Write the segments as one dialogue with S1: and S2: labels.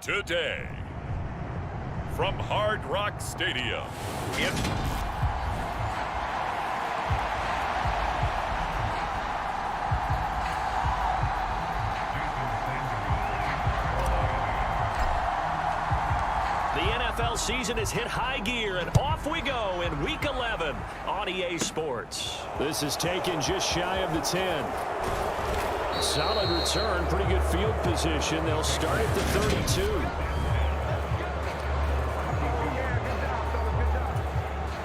S1: Today, from Hard Rock Stadium in
S2: NFL season has hit high gear, and off we go in Week 11 on EA Sports.
S3: This is taken just shy of the 10. Solid return, pretty good field position. They'll start at the 32.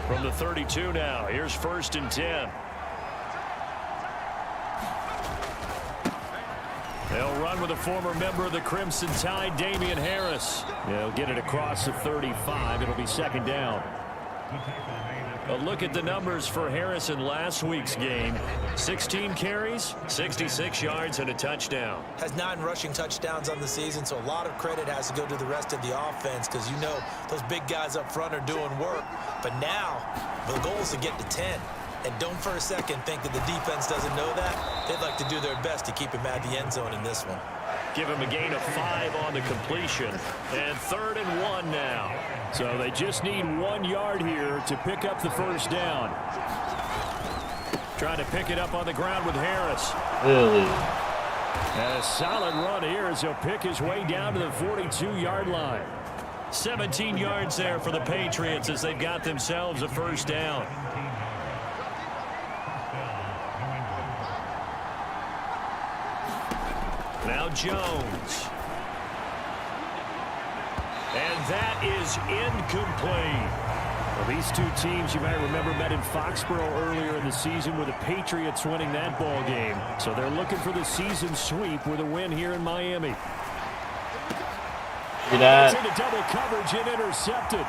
S3: From the 32 now, here's 1st and 10. They'll run with a former member of the Crimson Tide, Damian Harris. They'll get it across the 35. It'll be 2nd down. A look at the numbers for Harris in last week's game. 16 carries, 66 yards, and a touchdown.
S4: Has 9 rushing touchdowns on the season, so a lot of credit has to go to the rest of the offense because you know those big guys up front are doing work. But now, the goal is to get to 10. And don't for a second think that the defense doesn't know that. They'd like to do their best to keep him at the end zone in this one.
S3: Give him a gain of 5 on the completion. And 3rd and 1 now. So they just need 1 yard here to pick up the 1st down. Trying to pick it up on the ground with Harris.
S5: Really?
S3: And a solid run here as he'll pick his way down to the 42-yard line. 17 yards there for the Patriots as they've got themselves a 1st down. Now Jones. And that is incomplete. Well, these two teams, you might remember, met in Foxborough earlier in the season with the Patriots winning that ball game. So they're looking for the season sweep with a win here in Miami.
S5: See that?
S3: It's into double coverage and intercepted.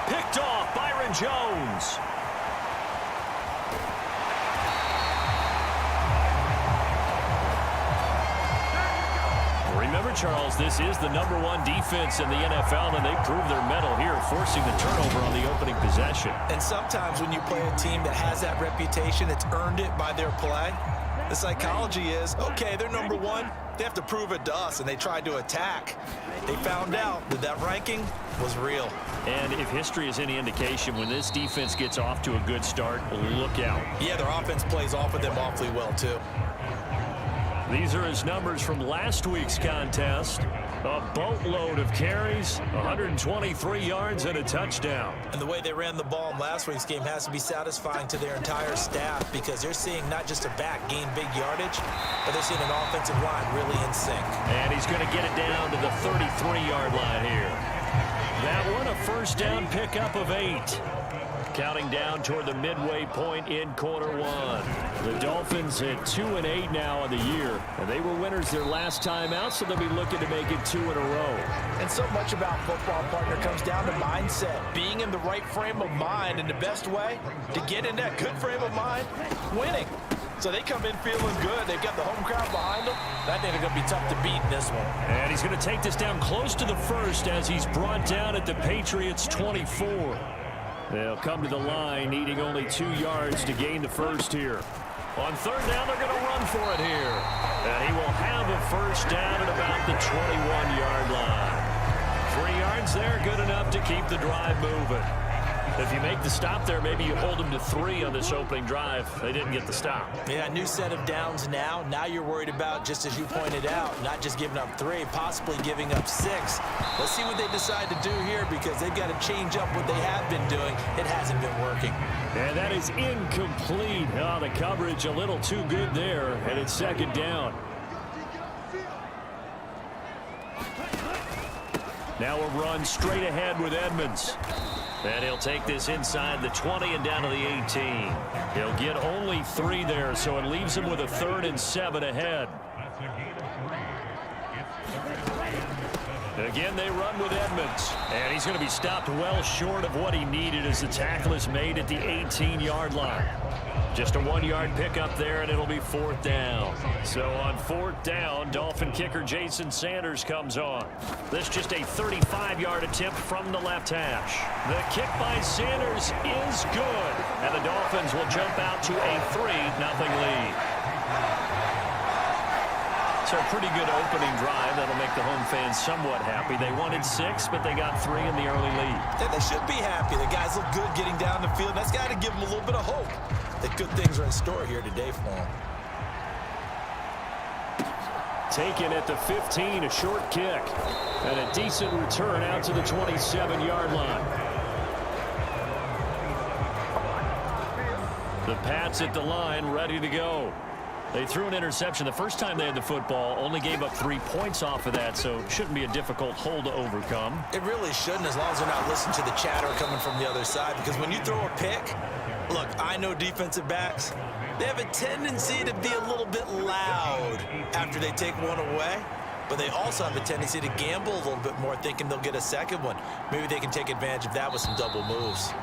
S2: Picked off Byron Jones.
S3: Remember, Charles, this is the #1 defense in the NFL, and they proved their mettle here, forcing the turnover on the opening possession.
S4: And sometimes when you play a team that has that reputation, it's earned it by their play. The psychology is, okay, they're #1. They have to prove it to us, and they tried to attack. They found out that that ranking was real.
S3: And if history is any indication, when this defense gets off to a good start, look out.
S4: Yeah, their offense plays off of them awfully well, too.
S3: These are his numbers from last week's contest. A boatload of carries, 123 yards, and a touchdown.
S4: And the way they ran the ball in last week's game has to be satisfying to their entire staff because they're seeing not just a back gain big yardage, but they're seeing an offensive line really in sync.
S3: And he's going to get it down to the 33-yard line here. That one, a 1st down pickup of 8. Counting down toward the midway point in quarter 1. The Dolphins at 2-8 now in the year. And they were winners their last time out, so they'll be looking to make it 2 in a row.
S4: And so much about football, partner, comes down to mindset. Being in the right frame of mind, and the best way to get in that good frame of mind, winning. So they come in feeling good. They've got the home crowd behind them. That thing is going to be tough to beat in this one.
S3: And he's going to take this down close to the 1st as he's brought down at the Patriots' 24. They'll come to the line, needing only 2 yards to gain the 1st here. On 3rd down, they're going to run for it here. And he will have a 1st down at about the 21-yard line. 3 yards there, good enough to keep the drive moving. If you make the stop there, maybe you hold them to 3 on this opening drive. They didn't get the stop.
S4: Yeah, new set of downs now. Now you're worried about, just as you pointed out, not just giving up 3, possibly giving up 6. Let's see what they decide to do here because they've got to change up what they have been doing. It hasn't been working.
S3: And that is incomplete. Oh, the coverage a little too good there, and it's 2nd down. Now a run straight ahead with Edmonds. And he'll take this inside the 20 and down to the 18. He'll get only 3 there, so it leaves him with a 3rd and 7 ahead. Again, they run with Edmonds. And he's going to be stopped well short of what he needed as the tackle is made at the 18-yard line. Just a 1-yard pickup there, and it'll be 4th down. So on 4th down, Dolphin kicker Jason Sanders comes on. This just a 35-yard attempt from the left hash. The kick by Sanders is good, and the Dolphins will jump out to a 3-0 lead.
S2: So a pretty good opening drive. That'll make the home fans somewhat happy. They wanted 6, but they got 3 in the early lead.
S4: And they should be happy. The guys look good getting down the field. That's got to give them a little bit of hope that good things are in store here today for them.
S3: Taken at the 15, a short kick. And a decent return out to the 27-yard line. The Pats at the line, ready to go. They threw an interception the first time they had the football, only gave up 3 points off of that, so it shouldn't be a difficult hole to overcome.
S4: It really shouldn't, as long as they're not listening to the chatter coming from the other side, because when you throw a pick, look, I know defensive backs, they have a tendency to be a little bit loud after they take one away, but they also have a tendency to gamble a little bit more, thinking they'll get a second one. Maybe they can take advantage of that with some double moves.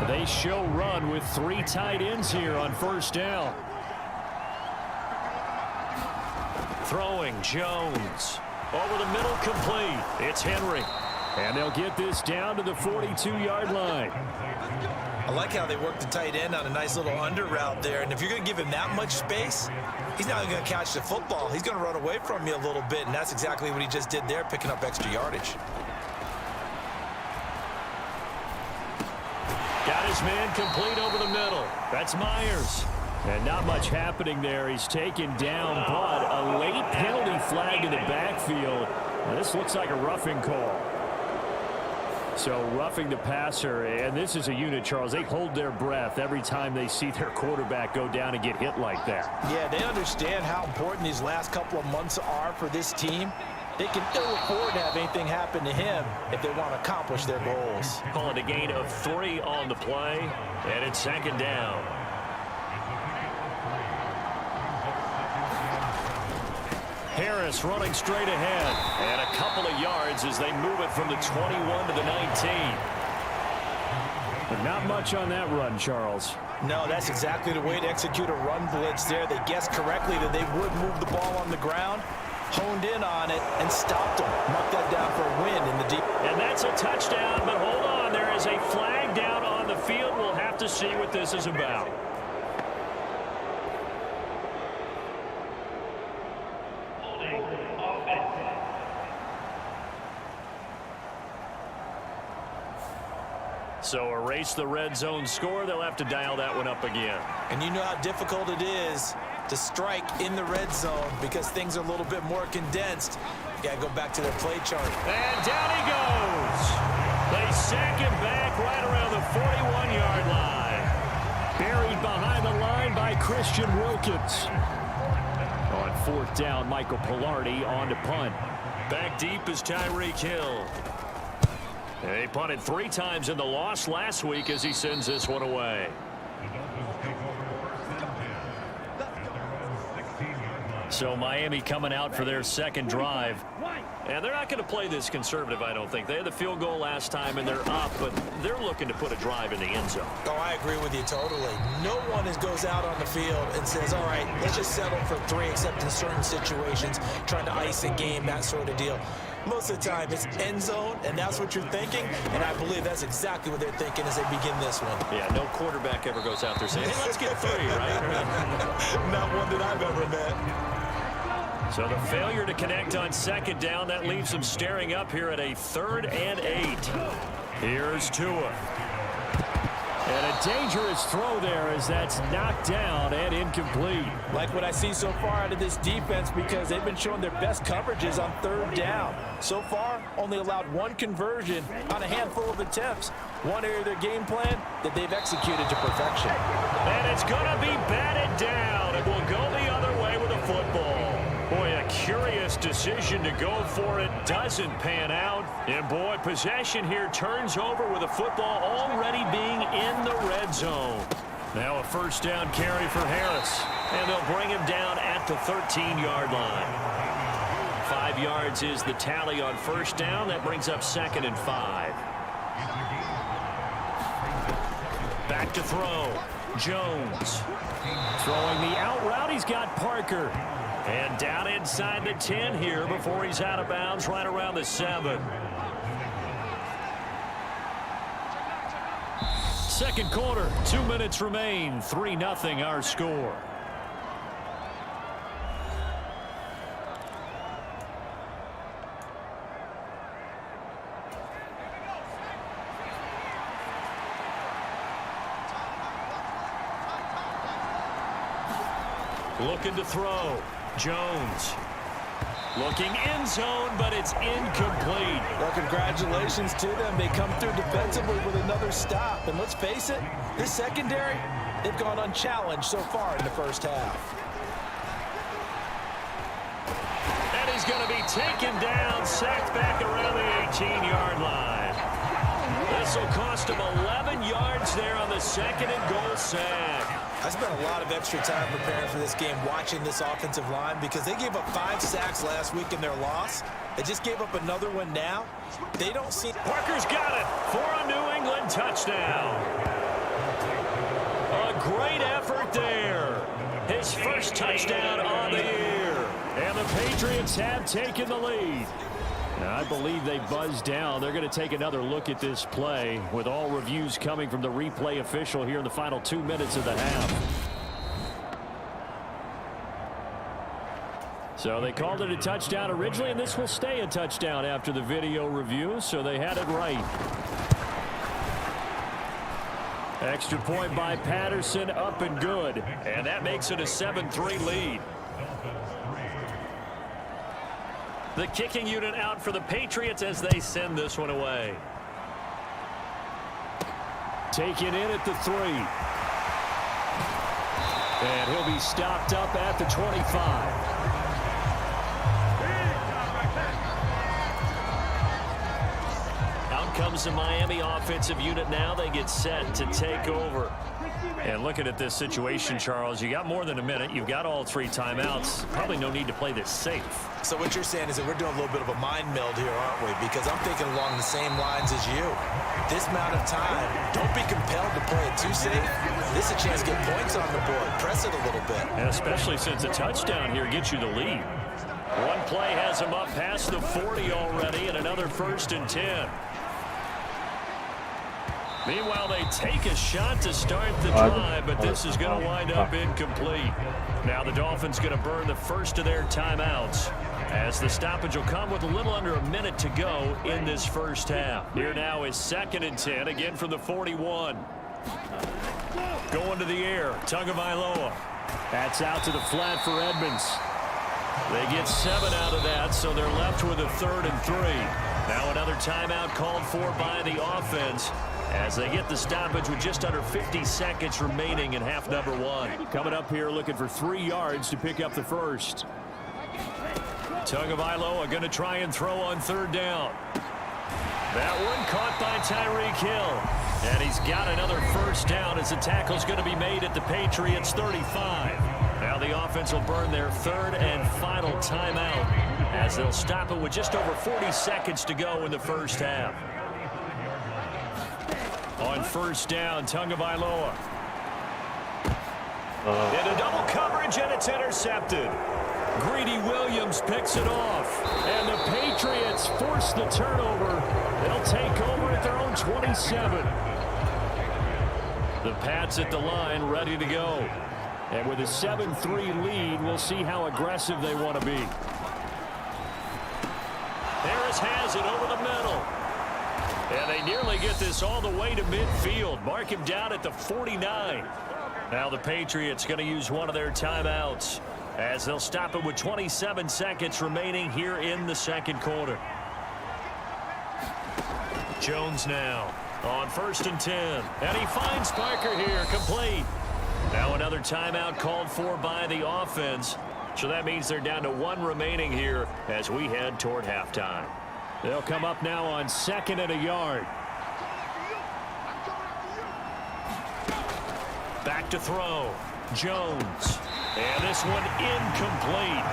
S3: They show run with 3 tight ends here on first down. Throwing Jones. Over the middle, complete. It's Henry. And they'll get this down to the 42-yard line.
S4: I like how they work the tight end on a nice little under route there. And if you're going to give him that much space, he's not going to catch the football. He's going to run away from you a little bit, and that's exactly what he just did there, picking up extra yardage.
S3: Got his man complete over the middle. That's Myers. And not much happening there. He's taken down, but a late penalty flag in the backfield. Now, this looks like a roughing call. So roughing the passer, and this is a unit, Charles. They hold their breath every time they see their quarterback go down and get hit like that.
S5: Yeah, they understand how important these last couple of months are for this team. They can ill afford to have anything happen to him if they want to accomplish their goals.
S2: Call it a gain of 3 on the play, and it's second down.
S3: Harris running straight ahead.
S2: And a couple of yards as they move it from the 21 to the 19.
S3: But not much on that run, Charles.
S5: No, that's exactly the way to execute a run blitz there. They guessed correctly that they would move the ball on the ground, honed in on it, and stopped them. Mark that down for a win in the deep.
S2: And that's a touchdown, but hold on. There is a flag down on the field. We'll have to see what this is about. So erase the red zone score. They'll have to dial that one up again.
S4: And you know how difficult it is to strike in the red zone because things are a little bit more condensed. You got to go back to their play chart.
S2: And down he goes. They sack him back right around the 41-yard line.
S3: Buried behind the line by Christian Wilkins. On 4th down, Michael Pilardi on to punt.
S2: Back deep is Tyreek Hill. They punted 3 times in the loss last week as he sends this one away. So Miami coming out for their second drive. And they're not going to play this conservative, I don't think. They had the field goal last time, and they're up, but they're looking to put a drive in the end zone.
S4: Oh, I agree with you totally. No one goes out on the field and says, all right, let's just settle for 3, except in certain situations, trying to ice a game, that sort of deal. Most of the time, it's end zone, and that's what you're thinking, and I believe that's exactly what they're thinking as they begin this one.
S2: Yeah, no quarterback ever goes out there saying, hey, let's get 3, right?
S4: Not one that I've ever met.
S2: So the failure to connect on second down, that leaves them staring up here at a 3rd and 8. Here's Tua.
S3: And a dangerous throw there as that's knocked down and incomplete.
S5: Like what I see so far out of this defense because they've been showing their best coverages on 3rd down. So far, only allowed 1 conversion on a handful of attempts. One area of their game plan that they've executed to perfection.
S2: And it's going to be batted down. It will go the other way with a football. Boy, a curious decision to go for it. Doesn't pan out. And boy, possession here turns over with a football already being in the red zone. Now a 1st down carry for Harris. And they'll bring him down at the 13-yard line. 5 yards is the tally on 1st down. That brings up 2nd and 5. Back to throw. Jones.
S3: Throwing the out route. He's got Parker.
S2: And down inside the 10 here before he's out of bounds right around the 7.
S3: Second quarter, 2 minutes remain. 3-0 our score. Looking to throw. Jones. Looking end zone, but it's incomplete.
S5: Well, congratulations to them. They come through defensively with another stop. And let's face it, this secondary, they've gone unchallenged so far in the first half.
S2: And he's going to be taken down, sacked back around the 18-yard line. This will cost him 11 yards there on the second and goal sack.
S4: I spent a lot of extra time preparing for this game watching this offensive line because they gave up 5 sacks last week in their loss. They just gave up another one now. They don't see...
S2: Parker's got it for a New England touchdown. A great effort there. His first touchdown on the year.
S3: And the Patriots have taken the lead. Now, I believe they buzzed down. They're going to take another look at this play with all reviews coming from the replay official here in the final 2 minutes of the half. So they called it a touchdown originally, and this will stay a touchdown after the video review, so they had it right. Extra point by Patterson, up and good.
S2: And that makes it a 7-3 lead. The kicking unit out for the Patriots as they send this one away.
S3: Taken in at the 3. And he'll be stopped up at the 25. Out comes the Miami offensive unit now. They get set to take over.
S2: And looking at this situation, Charles, you got more than a minute. You've got all 3 timeouts. Probably no need to play this safe.
S4: So what you're saying is that we're doing a little bit of a mind meld here, aren't we? Because I'm thinking along the same lines as you. This amount of time, don't be compelled to play it too safe. This is a chance to get points on the board. Press it a little bit.
S2: And especially since a touchdown here gets you the lead. One play has them up past the 40 already, and another 1st and 10. Meanwhile, they take a shot to start the drive, but this is going to wind up incomplete. Now the Dolphins going to burn the first of their timeouts as the stoppage will come with a little under a minute to go in this first half. Here now is 2nd and 10, again from the 41. Going to the air, Tagovailoa.
S3: That's out to the flat for Edmonds.
S2: They get 7 out of that, so they're left with a 3rd and 3. Now another timeout called for by the offense as they get the stoppage with just under 50 seconds remaining in half number 1.
S3: Coming up here looking for 3 yards to pick up the first.
S2: Tagovailoa going to try and throw on 3rd down. That one caught by Tyreek Hill. And he's got another 1st down as the tackle's going to be made at the Patriots 35. Now the offense will burn their 3rd and final timeout as they'll stop it with just over 40 seconds to go in the first half. On 1st down, Tagovailoa. Into double coverage, and it's intercepted.
S3: Greedy Williams picks it off. And the Patriots force the turnover. They'll take over at their own 27. The Pats at the line, ready to go. And with a 7-3 lead, we'll see how aggressive they want to be.
S2: Harris has it over the middle. And they nearly get this all the way to midfield. Mark him down at the 49. Now the Patriots going to use one of their timeouts as they'll stop it with 27 seconds remaining here in the second quarter. Jones now on 1st and 10. And he finds Parker here, complete. Now another timeout called for by the offense. So that means they're down to 1 remaining here as we head toward halftime.
S3: They'll come up now on 2nd and a yard.
S2: Back to throw. Jones. And this one incomplete.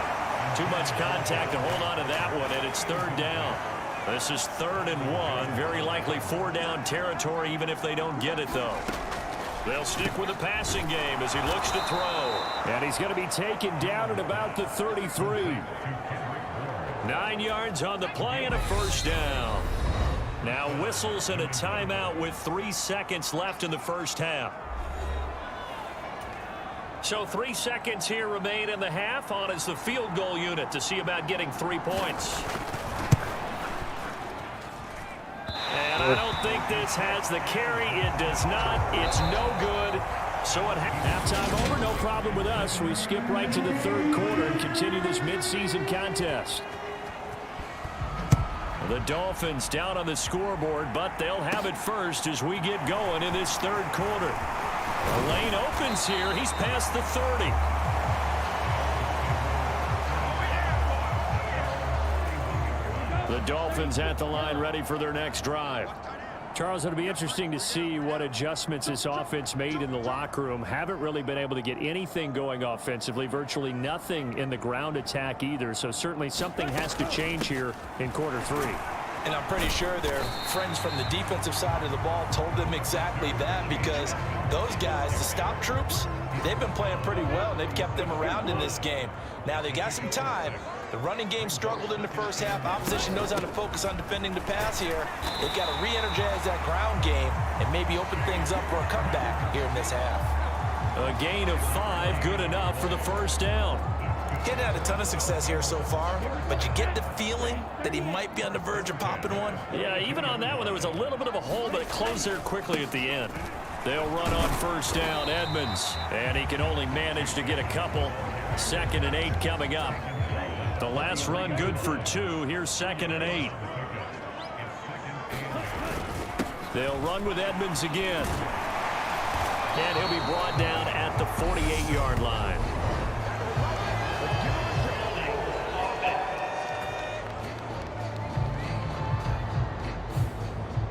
S2: Too much contact to hold on to that one, and it's 3rd down. This is 3rd and 1. Very likely 4-down territory, even if they don't get it, though. They'll stick with the passing game as he looks to throw.
S3: And he's going to be taken down at about the 33.
S2: 9 yards on the play and a 1st down. Now whistles and a timeout with 3 seconds left in the first half. So 3 seconds here remain in the half. On is the field goal unit to see about getting 3 points. And I don't think this has the carry. It does not. It's no good. So at halftime over, no problem with us. We skip right to the third quarter and continue this midseason contest. The Dolphins down on the scoreboard, but they'll have it first as we get going in this third quarter. The lane opens here. He's past the 30. The Dolphins at the line ready for their next drive.
S3: Charles, it'll be interesting to see what adjustments this offense made in the locker room. Haven't really been able to get anything going offensively, virtually nothing in the ground attack either. So certainly something has to change here in quarter 3.
S5: And I'm pretty sure their friends from the defensive side of the ball told them exactly that, because those guys, the stop troops, they've been playing pretty well. They've kept them around in this game. Now they got some time. The running game struggled in the first half. Opposition knows how to focus on defending the pass here. They've got to re-energize that ground game and maybe open things up for a comeback here in this half.
S2: A gain of 5, good enough for the first down.
S4: Getting had a ton of success here so far, but you get the feeling that he might be on the verge of popping one.
S2: Yeah, even on that one, there was a little bit of a hole, but it closed there quickly at the end. They'll run on first down, Edmonds, and he can only manage to get a couple. 2nd and 8 coming up. The last run good for 2. Here's 2nd and 8. They'll run with Edmonds again. And he'll be brought down at the 48-yard line.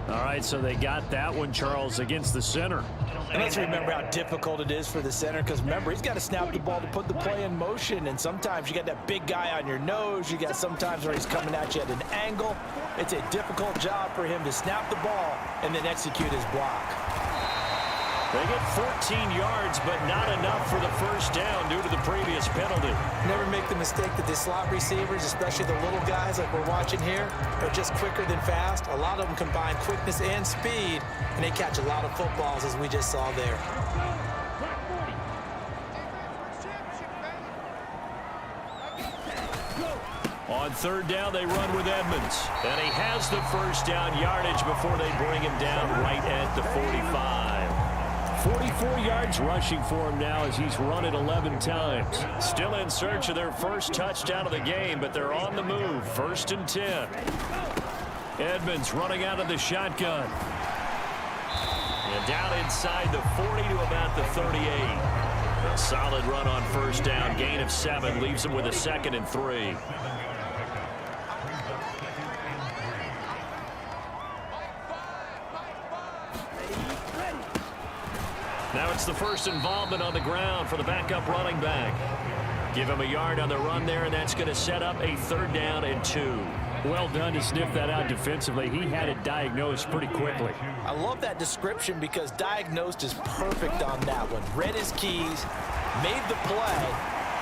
S3: All right, so they got that one, Charles, against the center.
S5: And let's remember how difficult it is for the center, because remember, he's got to snap the ball to put the play in motion, and sometimes you got that big guy on your nose. You got sometimes where he's coming at you at an angle. It's a difficult job for him to snap the ball and then execute his block.
S2: They get 14 yards, but not enough for the first down due to the previous penalty.
S4: Never make the mistake that the slot receivers, especially the little guys like we're watching here, are just quicker than fast. A lot of them combine quickness and speed, and they catch a lot of footballs, as we just saw there.
S2: On third down, they run with Edmonds. And he has the first down yardage before they bring him down right at the 45.
S3: 44 yards rushing for him now as he's run it 11 times.
S2: Still in search of their first touchdown of the game, but they're on the move. 1st and 10. Edmonds running out of the shotgun. And down inside the 40 to about the 38. A solid run on first down. Gain of 7 leaves him with a 2nd and 3. Now it's the first involvement on the ground for the backup running back. Give him a yard on the run there, and that's going to set up a 3rd down and 2.
S3: Well done to sniff that out defensively. He had it diagnosed pretty quickly.
S5: I love that description, because diagnosed is perfect on that one. Read his keys, made the play,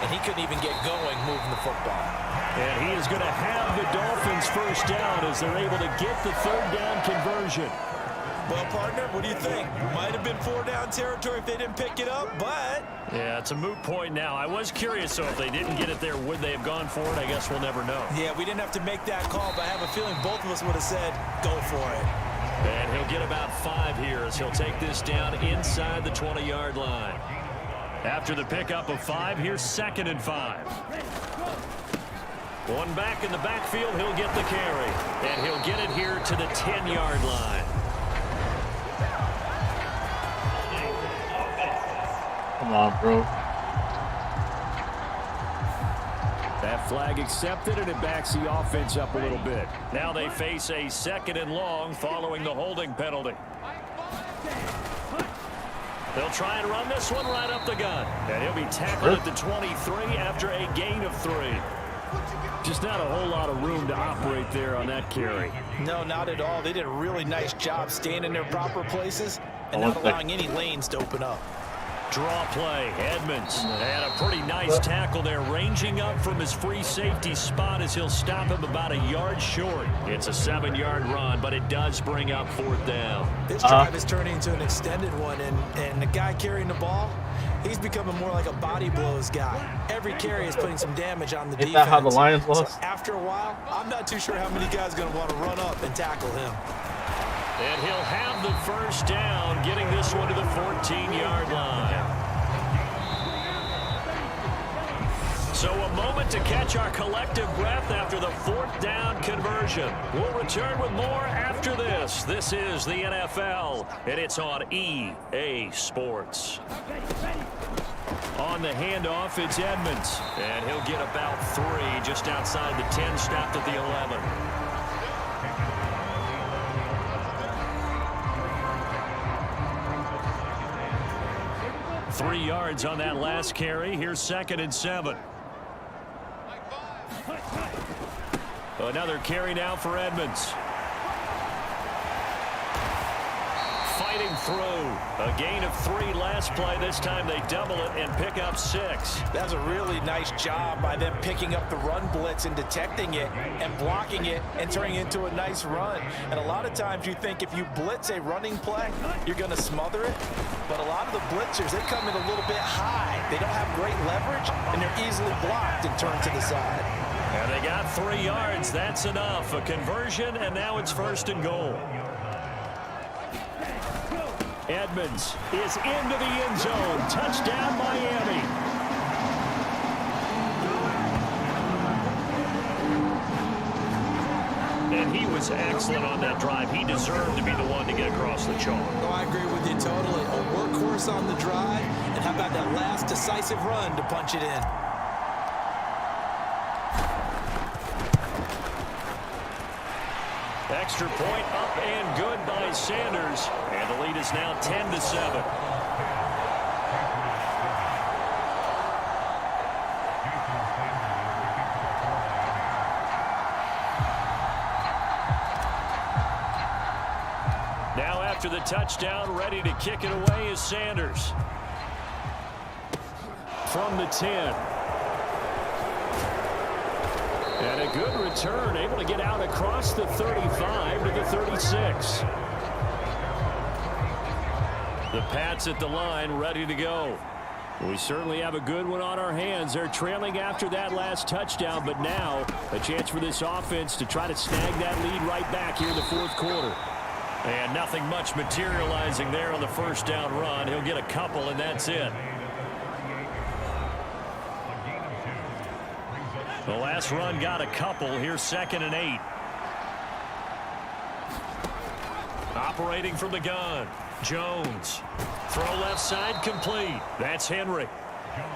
S5: and he couldn't even get going moving the football.
S3: And he is going to have the Dolphins first down as they're able to get the 3rd down conversion.
S4: Well, partner, what do you think? Might have been 4-down territory if they didn't pick it up, but...
S2: Yeah, it's a moot point now. I was curious, so if they didn't get it there, would they have gone for it? I guess we'll never know.
S4: Yeah, we didn't have to make that call, but I have a feeling both of us would have said, go for it.
S2: And he'll get about 5 here as he'll take this down inside the 20-yard line. After the pickup of 5, here's 2nd and 5. One back in the backfield, he'll get the carry. And he'll get it here to the 10-yard line.
S6: Come on, bro.
S3: That flag accepted, and it backs the offense up a little bit.
S2: Now they face a 2nd and long following the holding penalty. They'll try and run this one right up the gun. And he'll be tackled at the 23 after a gain of 3.
S3: Just not a whole lot of room to operate there on that carry.
S5: No, not at all. They did a really nice job staying in their proper places and not allowing any lanes to open up.
S2: Draw play, Edmonds. And a pretty nice tackle there, ranging up from his free safety spot as he'll stop him about a yard short. It's a 7-yard run, but it does bring up 4th down.
S4: This drive is turning into an extended one, and the guy carrying the ball, he's becoming more like a body blows guy. Every carry is putting some damage on the defense.
S6: Is that how the Lions lost?
S4: So after a while, I'm not too sure how many guys are going to want to run up and tackle him.
S2: And he'll have the 1st down, getting this one to the 14-yard line. So a moment to catch our collective breath after the 4th down conversion. We'll return with more after this. This is the NFL, and it's on EA Sports. On the handoff, it's Edmonds, and he'll get about 3 just outside the 10, stopped at the 11. 3 yards on that last carry. Here's 2nd and 7. Another carry now for Edmonds. Fighting through. A gain of 3 last play. This time they double it and pick up 6.
S5: That's a really nice job by them picking up the run blitz and detecting it and blocking it and turning it into a nice run. And a lot of times you think if you blitz a running play, you're going to smother it. But a lot of the blitzers, they come in a little bit high. They don't have great leverage, and they're easily blocked and turned to the side.
S2: And they got 3 yards. That's enough. A conversion, and now it's 1st and goal. Edmonds is into the end zone. Touchdown, Miami. And he was excellent on that drive. He deserved to be the one to get across the chalk.
S4: No, I agree with you totally. A workhorse on the drive, and how about that last decisive run to punch it in?
S2: Extra point up and good by Sanders. And the lead is now 10-7. Now after the touchdown, ready to kick it away is Sanders. From the 10. And a good return, able to get out across the 35 to the 36. The Pats at the line, ready to go. We certainly have a good one on our hands. They're trailing after that last touchdown, but now a chance for this offense to try to snag that lead right back here in the 4th quarter. And nothing much materializing there on the 1st down run. He'll get a couple, and that's it. The last run got a couple. Here's 2nd and 8. Operating from the gun. Jones. Throw left side complete. That's Henry.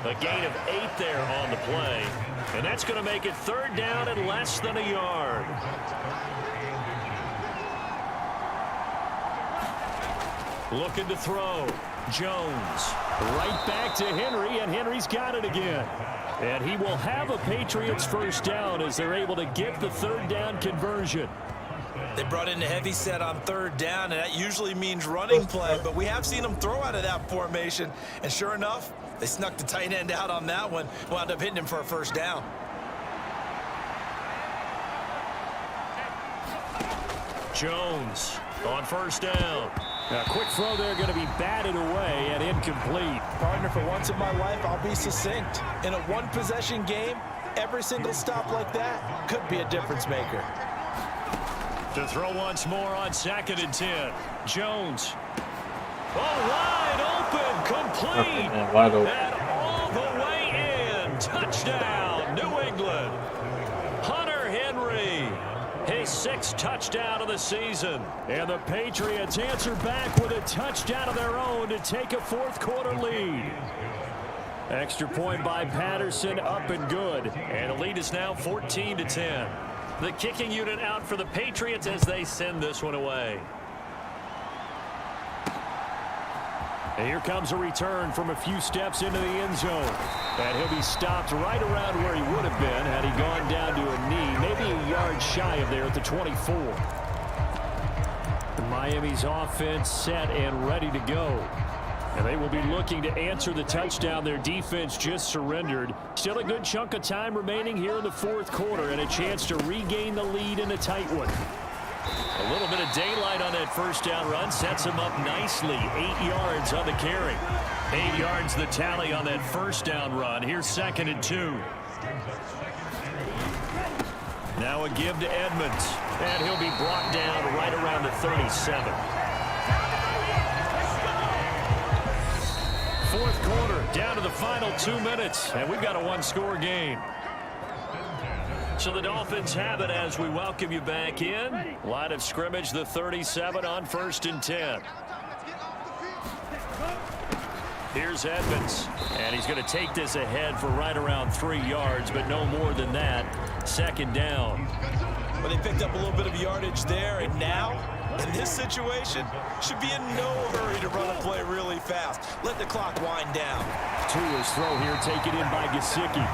S2: A gain of 8 there on the play. And that's going to make it 3rd down and less than a yard. Looking to throw. Jones. Right back to Henry, and Henry's got it again. And he will have a Patriots 1st down as they're able to get the 3rd down conversion.
S4: They brought in a heavy set on 3rd down, and that usually means running play, but we have seen them throw out of that formation. And sure enough, they snuck the tight end out on that one, wound up hitting him for a 1st down.
S2: Jones on 1st down. A quick throw there, going to be batted away and incomplete.
S5: Partner, for once in my life, I'll be succinct. In a one-possession game, every single stop like that could be a difference maker.
S2: To throw once more on 2nd and 10. Jones. Oh, wide open, complete.
S6: Man, wide open.
S2: And all the way in. Touchdown, New England. Hunter Henry. His 6th touchdown of the season. And the Patriots answer back with a touchdown of their own to take a 4th quarter lead. Extra point by Patterson, up and good. And the lead is now 14-10. The kicking unit out for the Patriots as they send this one away. And here comes a return from a few steps into the end zone. And he'll be stopped right around where he would have been had he gone down to a knee, maybe a yard shy of there at the 24. Miami's offense set and ready to go.
S3: And they will be looking to answer the touchdown their defense just surrendered. Still a good chunk of time remaining here in the fourth quarter and a chance to regain the lead in a tight one. A little bit of daylight on that first down run sets him up nicely. 8 yards on the carry. 8 yards the tally on that first down run. Here's 2nd and 2. Now a give to Edmonds. And he'll be brought down right around the 37. Fourth quarter, down to the final 2 minutes, and we've got a one-score game. So the Dolphins have it as we welcome you back in. Line of scrimmage, the 37 on 1st and 10. Here's Edmonds, and he's going to take this ahead for right around 3 yards, but no more than that. 2nd down.
S4: Well, they picked up a little bit of yardage there, and now, in this situation, should be in no hurry to run a play really fast. Let the clock wind down.
S3: Tua's throw here taken in by Gesicki.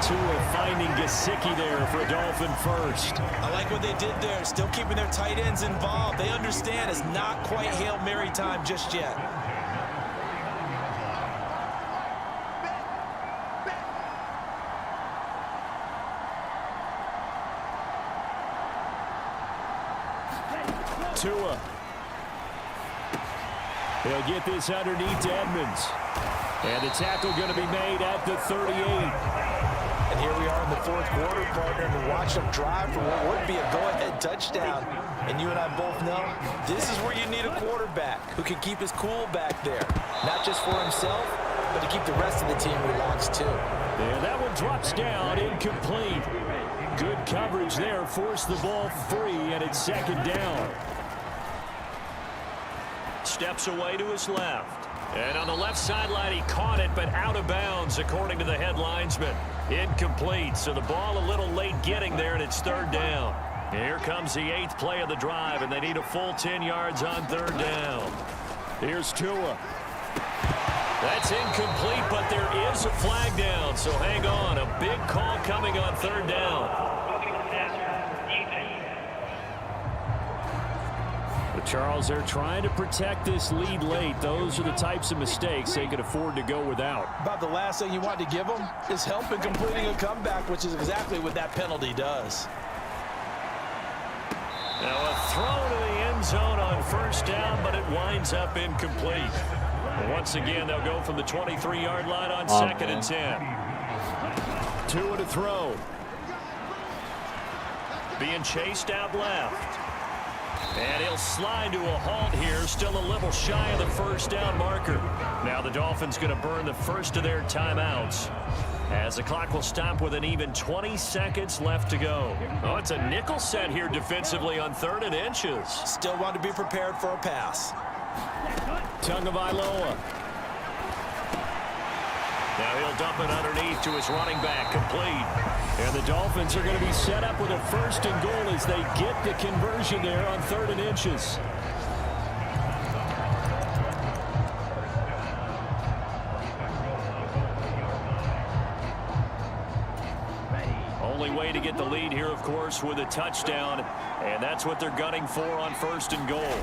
S3: Tua finding Gesicki there for a Dolphin first.
S4: I like what they did there, still keeping their tight ends involved. They understand it's not quite Hail Mary time just yet.
S3: Tua. He'll get this underneath to Edmonds. And the tackle going to be made at the 38.
S4: And here we are in the fourth quarter, partner, and watch them drive for what would be a go-ahead touchdown. And you and I both know this is where you need a quarterback who can keep his cool back there. Not just for himself, but to keep the rest of the team relaxed too.
S3: And that one drops down, incomplete. Good coverage there, forced the ball free, and it's 2nd down. Steps away to his left. And on the left sideline, he caught it, but out of bounds, according to the head linesman. Incomplete, so the ball a little late getting there, and it's 3rd down. Here comes the 8th play of the drive, and they need a full 10 yards on 3rd down. Here's Tua. That's incomplete, but there is a flag down, so hang on. A big call coming on 3rd down. But Charles, they're trying to protect this lead late. Those are the types of mistakes they could afford to go without.
S5: About the last thing you want to give them is help in completing a comeback, which is exactly what that penalty does.
S2: Now a throw to the end zone on 1st down, but it winds up incomplete. And once again, they'll go from the 23-yard line on 2nd and 10. Tua to throw. Being chased out left. And he'll slide to a halt here, still a little shy of the 1st down marker. Now the Dolphins going to burn the first of their timeouts, as the clock will stop with an even 20 seconds left to go. Oh, it's a nickel set here defensively on 3rd and inches.
S4: Still want to be prepared for a pass.
S3: Tagovailoa.
S2: Now he'll dump it underneath to his running back, complete.
S3: And the Dolphins are going to be set up with a 1st and goal as they get the conversion there on 3rd and inches. Only way to get the lead here, of course, with a touchdown. And that's what they're gunning for on 1st and goal.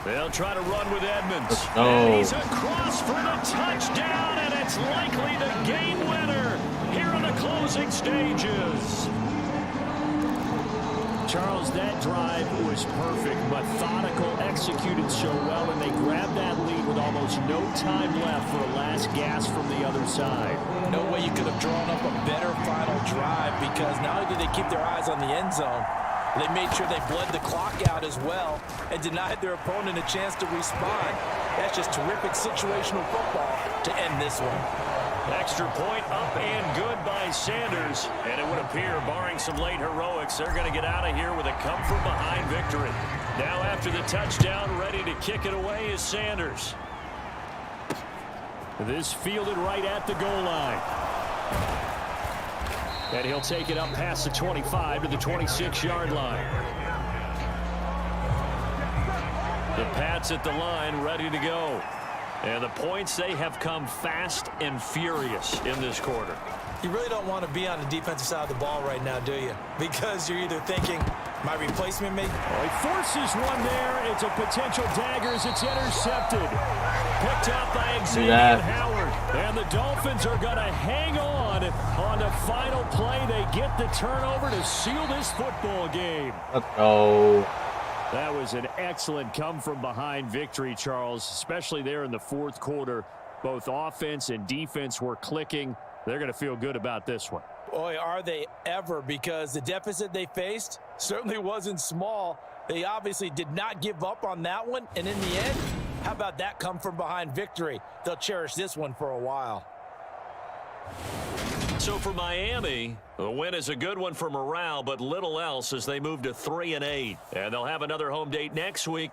S3: They'll try to run with Edmonds. And he's across for the touchdown, and it's likely the game winner here in the closing stages. Charles, that drive was perfect, methodical, executed so well, and they grabbed that lead with almost no time left for a last gasp from the other side.
S5: No way you could have drawn up a better final drive, because not only did they keep their eyes on the end zone, they made sure they bled the clock out as well and denied their opponent a chance to respond. That's just terrific situational football to end this one.
S2: Extra point up and good by Sanders. And it would appear, barring some late heroics, they're going to get out of here with a come-from-behind victory. Now after the touchdown, ready to kick it away is Sanders.
S3: This fielded right at the goal line. And he'll take it up past the 25 to the 26-yard line. The Pats at the line, ready to go. And the points, they have come fast and furious in this quarter.
S4: You really don't want to be on the defensive side of the ball right now, do you? Because you're either thinking, My replacement may...
S3: Oh, he forces one there. It's a potential dagger as it's intercepted. Picked up by Xavier Howard. And the Dolphins are going to hang on the final play. They get the turnover to seal this football game.
S6: Let's go.
S3: That was an excellent come-from-behind victory, Charles, especially there in the fourth quarter. Both offense and defense were clicking. They're going to feel good about this one.
S5: Boy, are they ever, because the deficit they faced certainly wasn't small. They obviously did not give up on that one, and in the end, how about that come-from-behind victory? They'll cherish this one for a while.
S2: So for Miami, the win is a good one for morale, but little else as they move to 3-8. And they'll have another home date next week.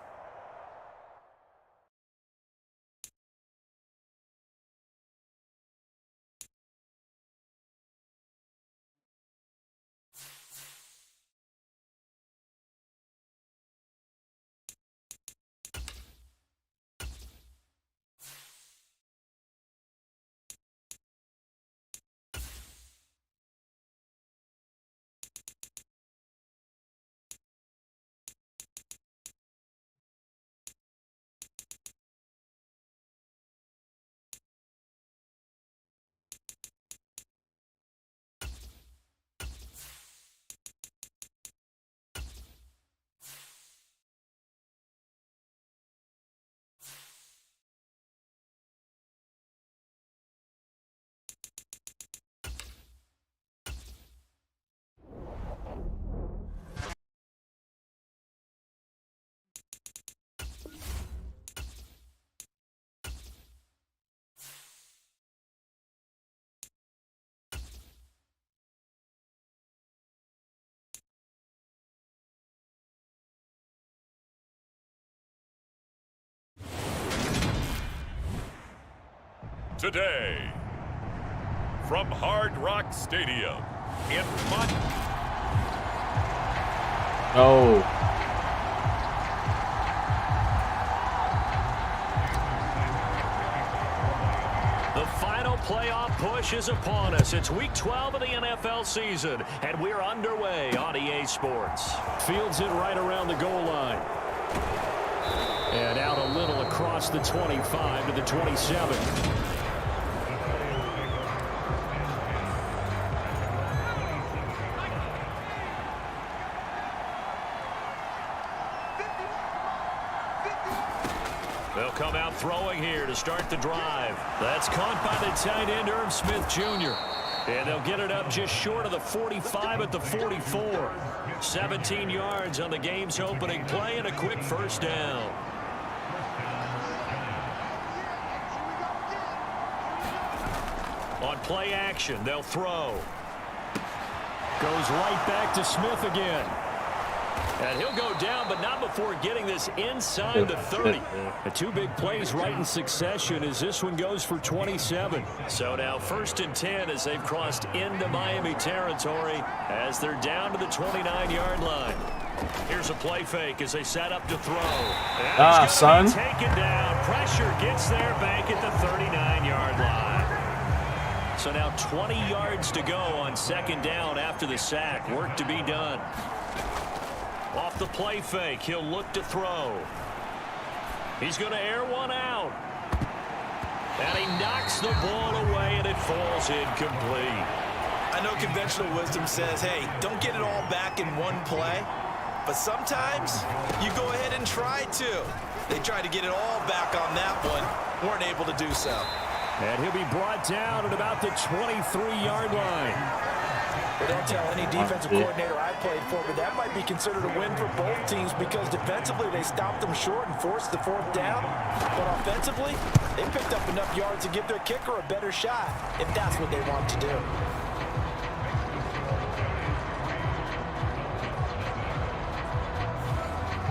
S1: Today, from Hard Rock Stadium in
S6: No.
S2: The final playoff push is upon us. It's week 12 of the NFL season, and we're underway on EA Sports.
S3: Fields it right around the goal line. And out a little across the 25 to the 27.
S2: They'll come out throwing here to start the drive.
S3: That's caught by the tight end, Irv Smith Jr. And they'll get it up just short of the 45 at the 44. 17 yards on the game's opening play and a quick first down. On play action, they'll throw. Goes right back to Smith again. And he'll go down, but not before getting this inside the 30. The two big plays right in succession as this one goes for 27.
S2: So now 1st and 10 as they've crossed into Miami territory as they're down to the 29-yard line. Here's a play fake as they set up to throw.
S6: Son.
S2: Taken down. Pressure gets there back at the 39-yard line. So now 20 yards to go on 2nd down after the sack. Work to be done. Off the play fake, he'll look to throw. He's going to air one out. And he knocks the ball away, and it falls incomplete.
S4: I know conventional wisdom says, hey, don't get it all back in one play. But sometimes you go ahead and try to. They tried to get it all back on that one. Weren't able to do so.
S3: And he'll be brought down at about the 23-yard line.
S5: They don't tell any defensive coordinator I played for, but that might be considered a win for both teams because defensively they stopped them short and forced the 4th down. But offensively, they picked up enough yards to give their kicker a better shot if that's what they want to do.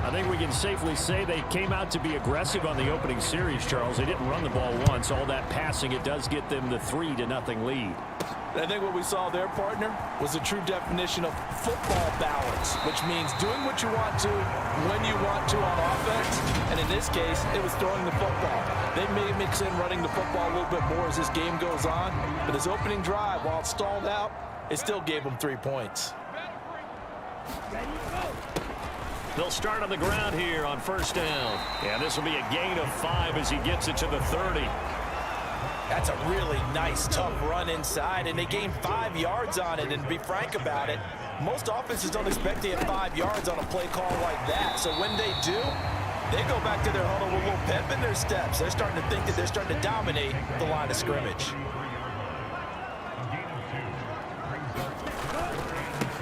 S3: I think we can safely say they came out to be aggressive on the opening series, Charles. They didn't run the ball once. All that passing, it does get them the 3-0 lead.
S5: I think what we saw there, partner, was a true definition of football balance, which means doing what you want to, when you want to on offense. And in this case, it was throwing the football. They may mix in running the football a little bit more as this game goes on. But this opening drive, while it stalled out, it still gave them 3 points.
S7: Ready, go.
S3: They'll start on the ground here on first down. And this will be a gain of 5 as he gets it to the 30.
S5: That's a really nice, tough run inside, and they gained 5 yards on it. And to be frank about it, most offenses don't expect to get 5 yards on a play call like that. So when they do, they go back to their huddle with a little pep in their steps. They're starting to think that they're starting to dominate the line of scrimmage.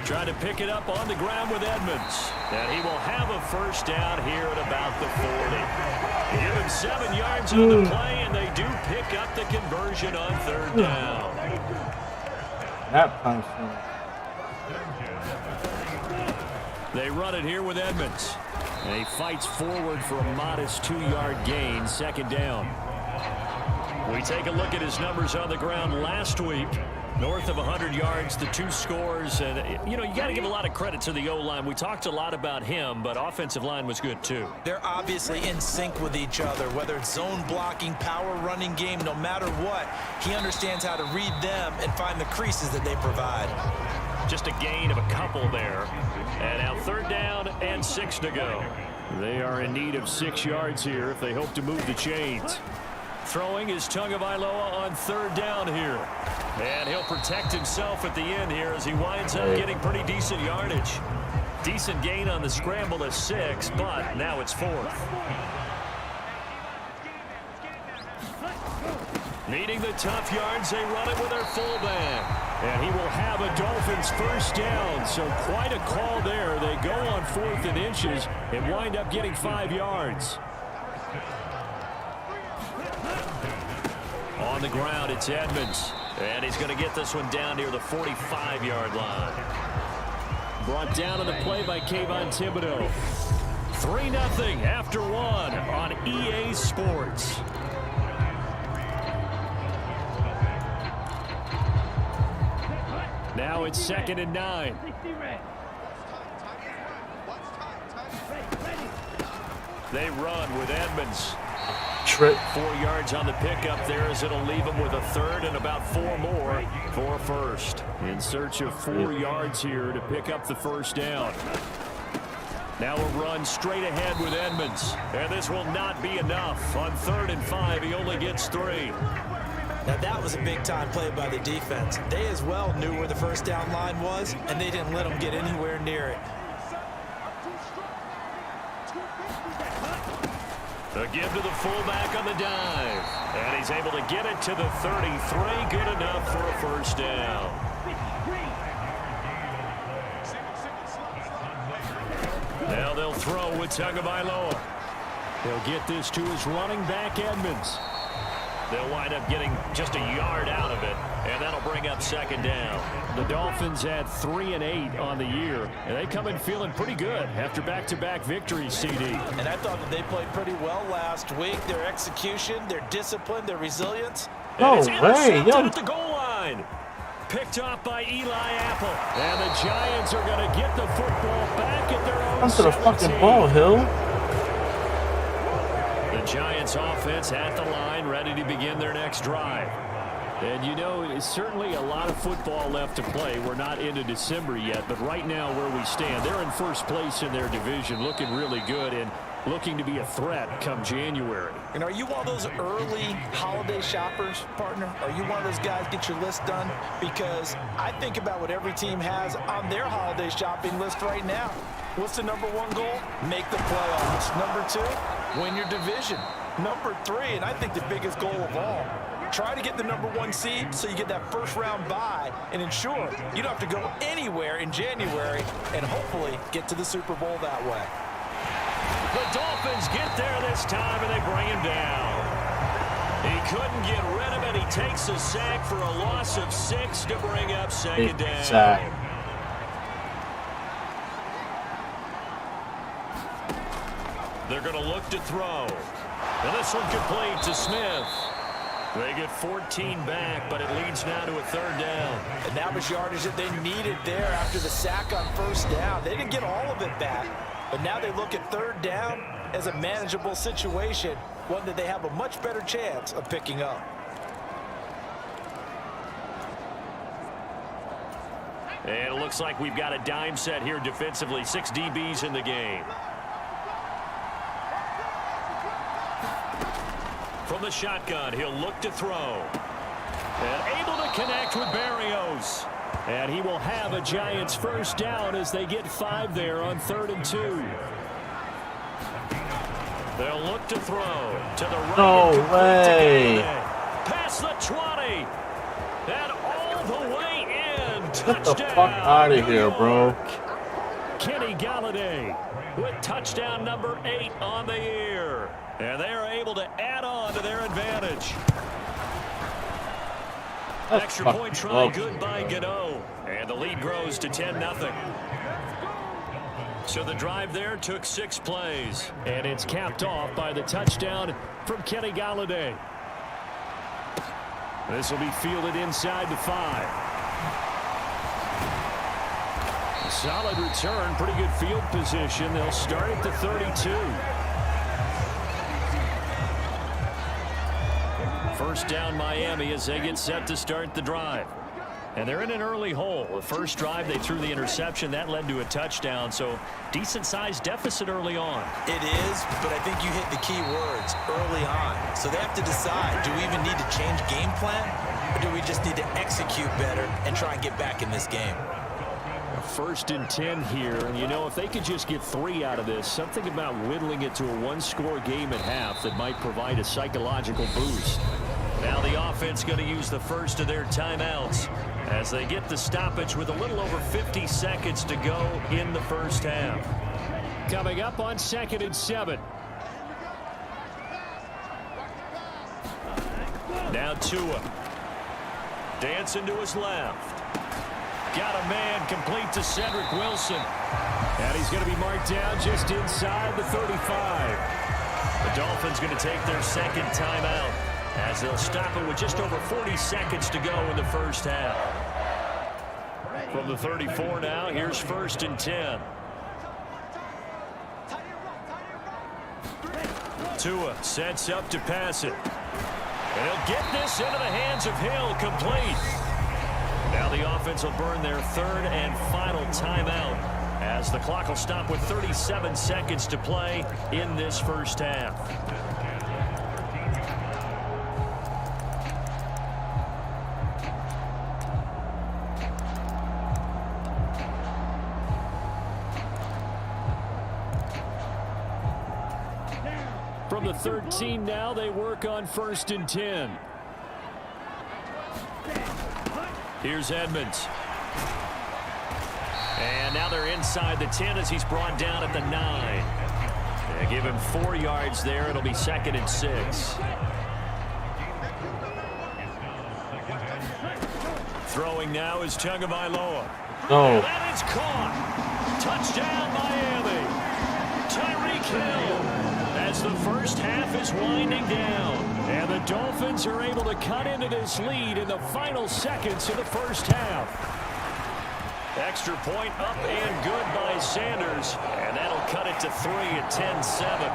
S3: Trying to pick it up on the ground with Edmonds. And he will have a first down here at about the 40. Give him 7 yards on the play, and they do pick up the conversion on third down.
S6: That punch.
S3: They run it here with Edmonds. And he fights forward for a modest 2-yard gain, second down. We take a look at his numbers on the ground last week. North of 100 yards, the 2 scores. And, you know, you got to give a lot of credit to the O-line. We talked a lot about him, but offensive line was good, too.
S4: They're obviously in sync with each other, whether it's zone blocking, power running game, no matter what. He understands how to read them and find the creases that they provide.
S3: Just a gain of a couple there. And now third down and 6 to go. They are in need of 6 yards here if they hope to move the chains. Throwing is Tagovailoa on third down here. And he'll protect himself at the end here as he winds up getting pretty decent yardage. Decent gain on the scramble of 6, but now it's 4th. Needing the tough yards, they run it with their fullback. And he will have a Dolphins first down, so quite a call there. They go on 4th and inches and wind up getting 5 yards. On the ground, it's Edmonds. And he's going to get this one down near the 45-yard line. Brought down on the play by Kayvon Thibodeau. 3-0 after 1 on EA Sports. Now it's 2nd and 9. They run with Edmonds. 4 yards on the pickup there as it'll leave him with a 3rd and about 4 more for a first. In search of 4 yards here to pick up the first down. Now a run straight ahead with Edmonds. And this will not be enough. On 3rd and 5, he only gets 3.
S4: Now that was a big-time play by the defense. They as well knew where the first down line was, and they didn't let them get anywhere near it.
S3: A give to the fullback on the dive. And he's able to get it to the 33. Good enough for a first down. Now they'll throw with Tagovailoa. He'll get this to his running back, Edmonds. They'll wind up getting just a yard out of it, and that'll bring up 2nd down. The Dolphins had 3 and 8 on the year, and they come in feeling pretty good after back-to-back victories, CD.
S5: And I thought that they played pretty well last week. Their execution, their discipline, their resilience.
S6: No way, yo.
S3: At the goal line. Picked off by Eli Apple. And the Giants are going to get the football back at their own
S6: Come to the
S3: 17.
S6: fucking ball, Hill.
S3: The Giants offense at the line, ready to begin their next drive. And you know, it's certainly a lot of football left to play. We're not into December yet, but right now where we stand, they're in first place in their division, looking really good and looking to be a threat come January.
S5: And are you one of those early holiday shoppers, partner? Are you one of those guys get your list done? Because I think about what every team has on their holiday shopping list right now. What's the number 1 goal? Make the playoffs. Number 2, win your division. Number 3, and I think the biggest goal of all, try to get the number 1 seed so you get that first round bye and ensure you don't have to go anywhere in January and hopefully get to the Super Bowl that way.
S3: The Dolphins get there this time and they bring him down. He couldn't get rid of it. He takes a sack for a loss of 6 to bring up 2nd down. They're going to look to throw. And this one complete to Smith. They get 14 back, but it leads now to a 3rd down.
S5: And that was yardage that they needed there after the sack on first down. They didn't get all of it back, but now they look at 3rd down as a manageable situation, one that they have a much better chance of picking up.
S2: And it looks like we've got a dime set here defensively. 6 DBs in the game. From the shotgun, he'll look to throw. And able to connect with Berrios. And he will have a Giants first down as they get 5 there on 3rd and 2. They'll look to throw to the right.
S6: No way.
S2: Past the 20. And all the way in.
S6: Get the
S2: Touchdown.
S6: fuck out of here, bro.
S2: Kenny Galladay with touchdown number 8 on the year. And they are able to add on to their advantage.
S6: That's
S2: Extra point try
S6: close.
S2: good by Gano. And the lead grows to 10-0. So the drive there took 6 plays. And it's capped off by the touchdown from Kenny Galladay. This will be fielded inside the 5. Solid return, pretty good field position. They'll start at the 32. First down Miami as they get set to start the drive. And they're in an early hole. The first drive they threw the interception. That led to a touchdown. So decent-sized deficit early on.
S4: It is, but I think you hit the key words early on. So they have to decide, do we even need to change game plan? Or do we just need to execute better and try and get back in this game?
S2: First and 10 here, and you know, if they could just get 3 out of this, something about whittling it to a 1-score game at half that might provide a psychological boost. Now the offense going to use the first of their timeouts as they get the stoppage with a little over 50 seconds to go in the first half. Coming up on 2nd and 7. Now Tua. Dancing to his left. Got a man complete to Cedric Wilson. And he's going to be marked down just inside the 35. The Dolphins going to take their 2nd timeout as they'll stop it with just over 40 seconds to go in the first half. From the 34 now, here's 1st and 10. Tua sets up to pass it. And he'll get this into the hands of Hill, complete. Now the offense will burn their 3rd and final timeout as the clock will stop with 37 seconds to play in this first half. From the 13 now, they work on 1st and 10. Here's Edmonds. And now they're inside the 10 as he's brought down at the 9. They give him 4 yards there. It'll be 2nd and 6. Throwing now is Tagovailoa.
S6: No.
S2: That is caught. Touchdown Miami. Tyreek Hill as the first half is winding down. And the Dolphins are able to cut into this lead in the final seconds of the first half. Extra point up and good by Sanders. And that'll cut it to 3 at 10-7.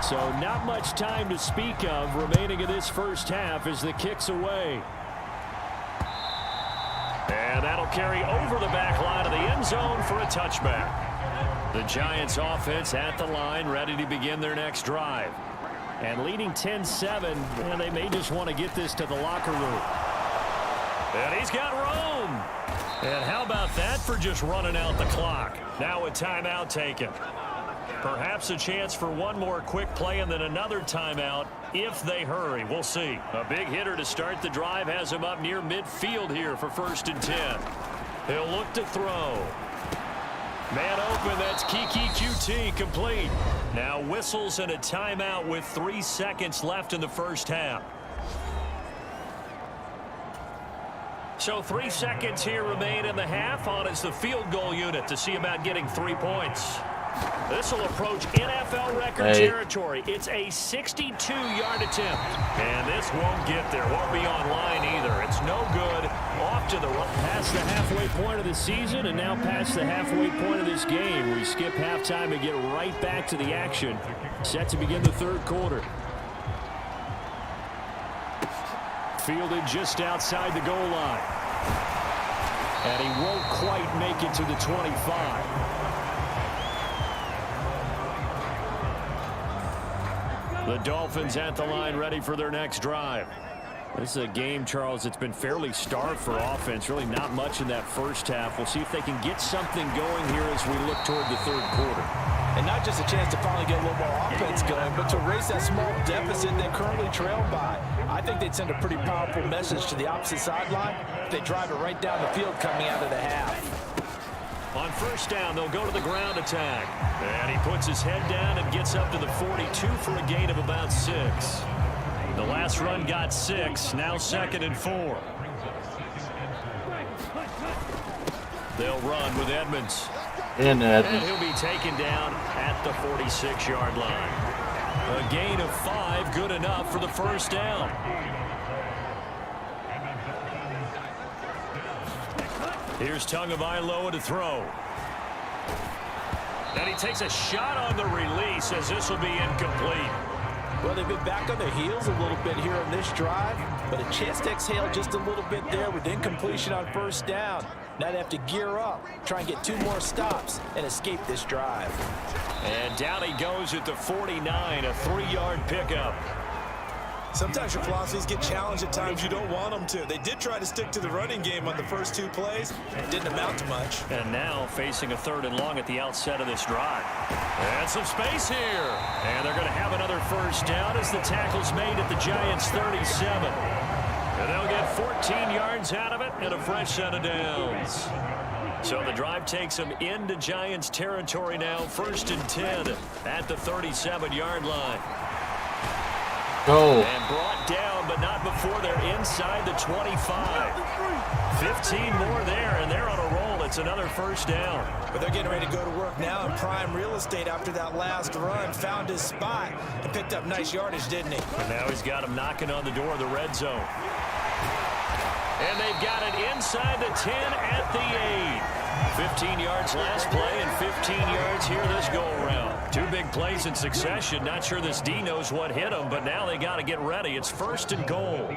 S2: So not much time to speak of remaining in this first half as the kick's away. And that'll carry over the back line of the end zone for a touchback. The Giants offense at the line, ready to begin their next drive. And leading 10-7, and they may just want to get this to the locker room. And he's got room. And how about that for just running out the clock? Now a timeout taken. Perhaps a chance for one more quick play and then another timeout if they hurry. We'll see. A big hitter to start the drive has him up near midfield here for 1st and 10. He'll look to throw. Man open, that's Kiki QT, complete. Now whistles and a timeout with 3 seconds left in the first half. So 3 seconds here remain in the half on as the field goal unit to see about getting 3 points. This will approach NFL record territory. It's a 62-yard attempt. And this won't get there. Won't be on line either. It's no good. Off to the right. Past the halfway point of the season and now past the halfway point of this game. We skip halftime and get right back to the action. Set to begin the 3rd quarter.
S3: fielded just outside the goal line. And he won't quite make it to the 25. The Dolphins at the line, ready for their next drive. This is a game, Charles, that's been fairly starved for offense. Really not much in that first half. We'll see if they can get something going here as we look toward the third quarter.
S5: And not just a chance to finally get a little more offense going, but to erase that small deficit they currently trail by. I think they'd send a pretty powerful message to the opposite sideline if they drive it right down the field coming out of the half.
S3: On first down, they'll go to the ground attack. And he puts his head down and gets up to the 42 for a gain of about 6. The last run got 6, now 2nd and 4. They'll run with Edmonds.
S6: And
S3: And he'll be taken down at the 46-yard line. A gain of 5, good enough for the first down. Here's Tagovailoa to throw. And he takes a shot on the release as this will be incomplete.
S5: Well, they've been back on their heels a little bit here on this drive, but a chance to exhale just a little bit there with incompletion on first down. Now they have to gear up, try and get 2 more stops, and escape this drive.
S3: And down he goes at the 49, a 3-yard pickup.
S4: Sometimes your philosophies get challenged at times you don't want them to. They did try to stick to the running game on the first 2 plays. It didn't amount to much.
S3: And now facing a 3rd and long at the outset of this drive. And some space here. And they're going to have another first down as the tackle's made at the Giants' 37. And they'll get 14 yards out of it and a fresh set of downs. So the drive takes them into Giants territory now. 1st and 10 at the 37-yard line.
S6: go.
S3: And brought down, but not before they're inside the 25. 15 more there, and they're on a roll. It's another first down.
S4: But they're getting ready to go to work now in prime real estate after that last run. Found his spot and picked up nice yardage, didn't he?
S3: And now he's got him knocking on the door of the red zone. And they've got it inside the 10 at the 8. 15 yards last play and 15 yards here this go-around. 2 big plays in succession. Not sure this D knows what hit him, but now they got to get ready. It's 1st and goal.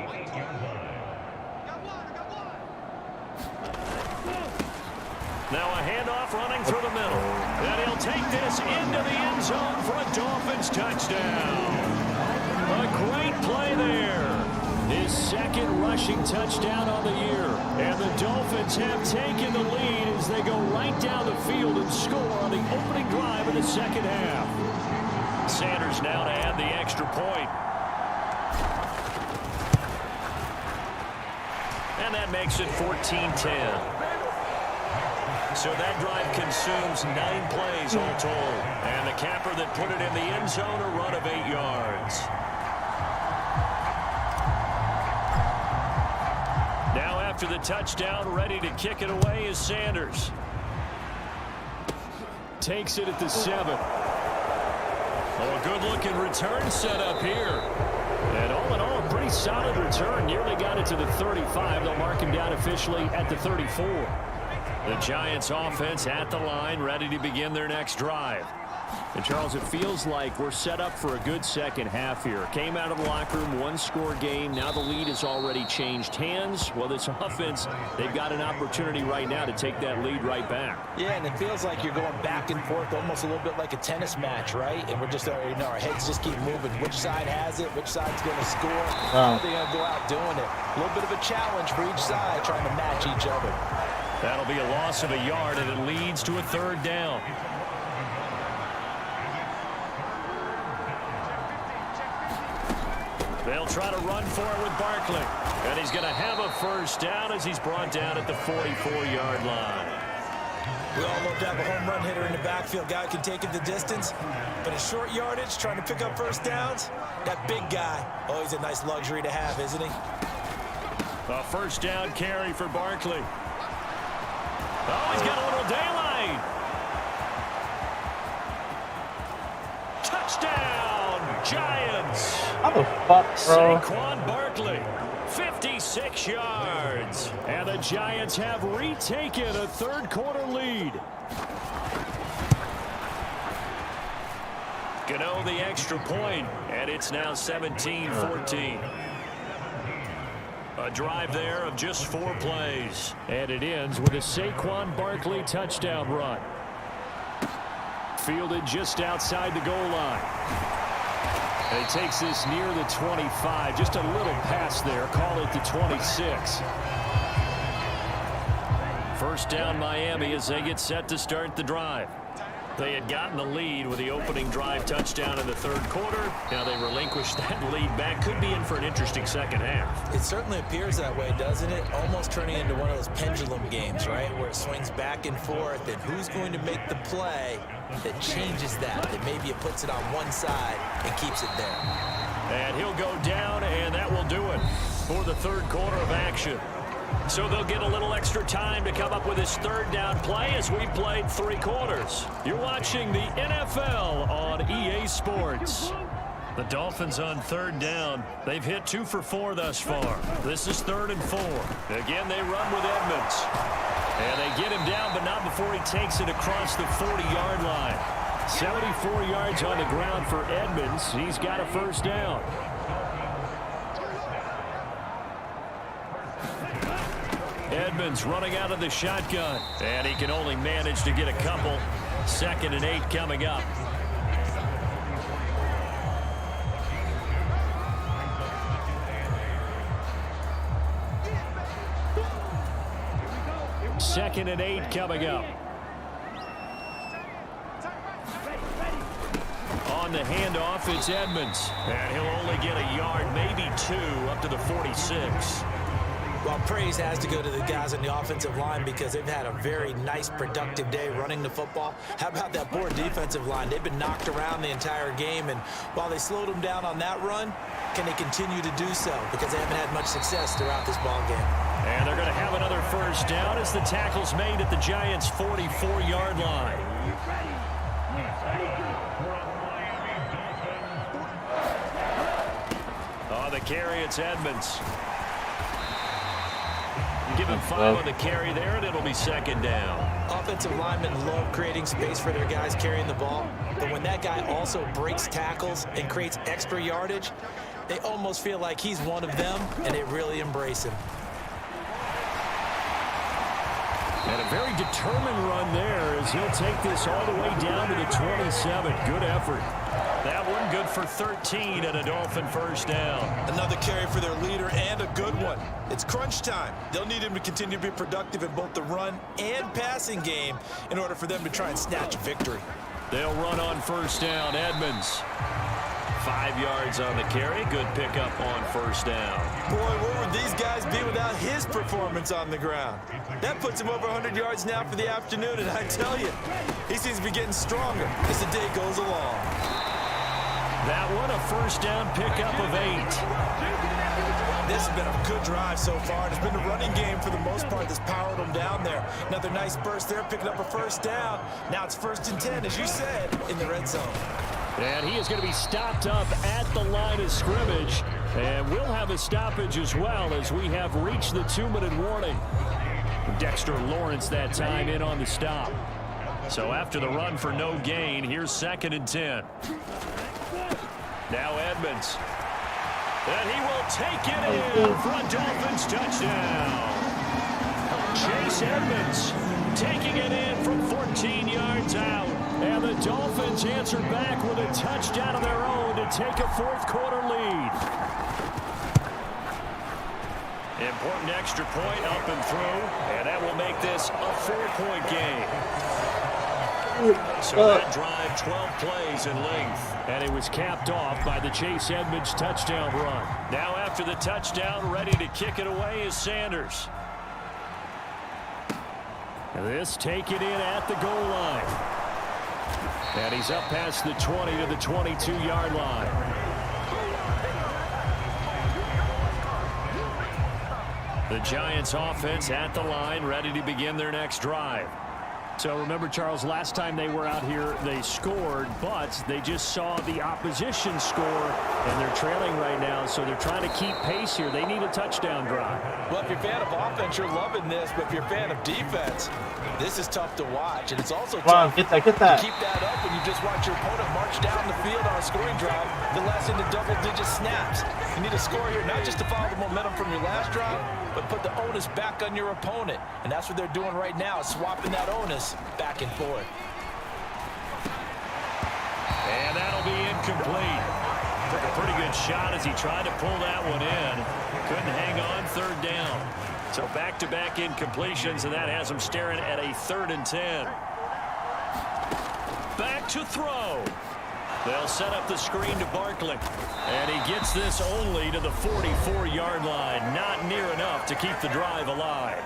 S3: Now a handoff running through the middle. And he'll take this into the end zone for a Dolphins touchdown. A great play there. His 2nd rushing touchdown on the year. And the Dolphins have taken the lead as they go right down the field and score on the opening drive of the 2nd half. Sanders now to add the extra point. And that makes it 14-10. So that drive consumes 9 plays all told. And the capper that put it in the end zone, a run of 8 yards. Now after the touchdown, ready to kick it away is Sanders. Takes it at the 7. Oh, a good-looking return set up here. And all in all, a pretty solid return. Nearly got it to the 35. They'll mark him down officially at the 34. The Giants offense at the line, ready to begin their next drive. And Charles, it feels like we're set up for a good second half here. Came out of the locker room, 1-score game. Now the lead has already changed hands. Well, this offense, they've got an opportunity right now to take that lead right back.
S5: Yeah, and it feels like you're going back and forth, almost a little bit like a tennis match, right? And we're just, our heads just keep moving. Which side has it? Which side's going to score? How are they going to go out doing it? A little bit of a challenge for each side, trying to match each other.
S3: That'll be a loss of a yard, and it leads to a 3rd down. They'll try to run for it with Barkley. And he's going to have a first down as he's brought down at the 44-yard line.
S4: We all love to have a home run hitter in the backfield. Guy can take it the distance. But in short yardage, trying to pick up first downs, that big guy, oh, he's a nice luxury to have, isn't he?
S3: A first down carry for Barkley. Oh, he's got a little daylight. Touchdown, Giants.
S6: How the fuck, bro?
S3: Saquon Barkley, 56 yards. And the Giants have retaken a 3rd quarter lead. Gano the extra point, and it's now 17-14.
S2: A drive there of just 4 plays.
S3: And it ends with a Saquon Barkley touchdown run. Fielded just outside the goal line. And he takes this near the 25. Just a little pass there. Call it the 26. First down Miami as they get set to start the drive. They had gotten the lead with the opening drive touchdown in the 3rd quarter. Now they relinquished that lead back. Could be in for an interesting second half.
S4: It certainly appears that way, doesn't it? Almost turning into one of those pendulum games, right? Where it swings back and forth, and who's going to make the play that changes that maybe it puts it on one side and keeps it there.
S2: And he'll go down, and that will do it for the 3rd quarter of action. So they'll get a little extra time to come up with his 3rd down play as we played 3 quarters. You're watching the NFL on EA Sports. The Dolphins on 3rd down. They've hit 2 for 4 thus far. This is 3rd and 4. Again, they run with Edmonds. And they get him down, but not before he takes it across the 40-yard line. 74 yards on the ground for Edmonds. He's got a 1st down. Edmonds running out of the shotgun. And he can only manage to get a couple. 2nd and 8 coming up. Second and 8 coming up. On the handoff, it's Edmonds. And he'll only get a yard, maybe 2, up to the 46.
S4: Well, praise has to go to the guys on the offensive line because they've had a very nice, productive day running the football. How about that poor defensive line? They've been knocked around the entire game, and while they slowed them down on that run, can they continue to do so? Because they haven't had much success throughout this ball game.
S2: And they're going to have another 1st down as the tackle's made at the Giants' 44-yard line. On the carry, it's Edmonds. Give him 5 on the carry there, and it'll be 2nd down.
S4: Offensive linemen love creating space for their guys carrying the ball, but when that guy also breaks tackles and creates extra yardage, they almost feel like he's one of them, and they really embrace him.
S2: And a very determined run there as he'll take this all the way down to the 27. Good effort. That one good for 13 and a Dolphin 1st down.
S5: Another carry for their leader and a good one. It's crunch time. They'll need him to continue to be productive in both the run and passing game in order for them to try and snatch a victory.
S2: They'll run on 1st down. Edmonds. 5 yards on the carry. Good pickup on 1st down.
S5: Boy, where would these guys be without his performance on the ground? That puts him over 100 yards now for the afternoon, and I tell you, he seems to be getting stronger as the day goes along.
S2: That one, a 1st down pickup of 8.
S5: This has been a good drive so far. It's been the running game for the most part that's powered them down there. Another nice burst there, picking up a 1st down. Now it's 1st and 10, as you said, in the red zone.
S2: And he is going to be stopped up at the line of scrimmage. And we'll have a stoppage as well as we have reached the 2-minute warning. Dexter Lawrence that time in on the stop. So after the run for no gain, here's 2nd and 10. Now Edmonds. And he will take it in for a Dolphins touchdown. Chase Edmonds taking it in from 14 yards out. And the Dolphins answer back with a touchdown of their own to take a 4th quarter lead. Important extra point up and through. And that will make this a 4-point game. So that drive, 12 plays in length. And it was capped off by the Chase Edmonds touchdown run. Now after the touchdown, ready to kick it away is Sanders. This taken in at the goal line. And he's up past the 20 to the 22-yard line. The Giants offense at the line, ready to begin their next drive.
S3: So remember, Charles, last time they were out here, they scored, but they just saw the opposition score, and they're trailing right now, so they're trying to keep pace here. They need a touchdown drive.
S5: Well, if you're a fan of offense, you're loving this, but if you're a fan of defense, this is tough to watch, and it's also tough
S6: Get that.
S5: to keep that up when you just watch your opponent march down the field on a scoring drive that lasts into double-digit snaps. You need a score here, not just to follow the momentum from your last drive, but put the onus back on your opponent, and that's what they're doing right now, swapping that onus back and forth.
S2: And that'll be incomplete. Took a pretty good shot as he tried to pull that one in. Couldn't hang on third down. So back-to-back incompletions, and that has him staring at a 3rd and 10. Back to throw. They'll set up the screen to Barkley. And he gets this only to the 44-yard line. Not near enough to keep the drive alive.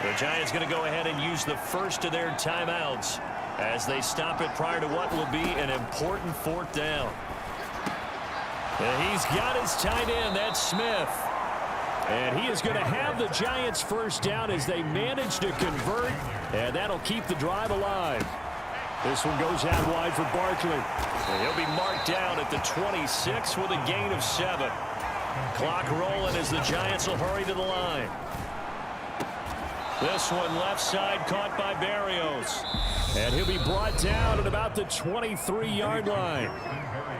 S2: The Giants going to go ahead and use the first of their timeouts as they stop it prior to what will be an important 4th down. And he's got his tight end. That's Smith. And he is going to have the Giants first down as they manage to convert. And that'll keep the drive alive. This one goes out wide for Barkley. And he'll be marked down at the 26 with a gain of 7. Clock rolling as the Giants will hurry to the line. This one left side caught by Barrios. And he'll be brought down at about the 23-yard line.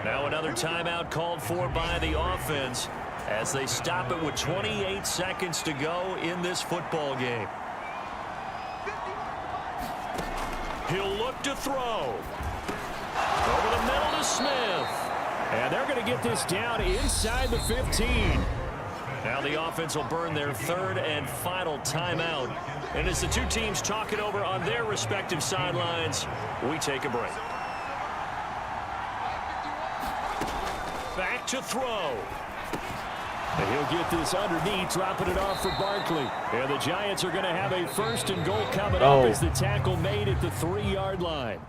S2: Now another timeout called for by the offense as they stop it with 28 seconds to go in this football game. He'll look to throw. Over the middle to Smith. And they're going to get this down inside the 15. Now the offense will burn their 3rd and final timeout. And as the two teams talk it over on their respective sidelines, we take a break. Back to throw. And he'll get this underneath, dropping it off for Barkley. And the Giants are going to have a 1st and goal coming up as the tackle made at the 3-yard line.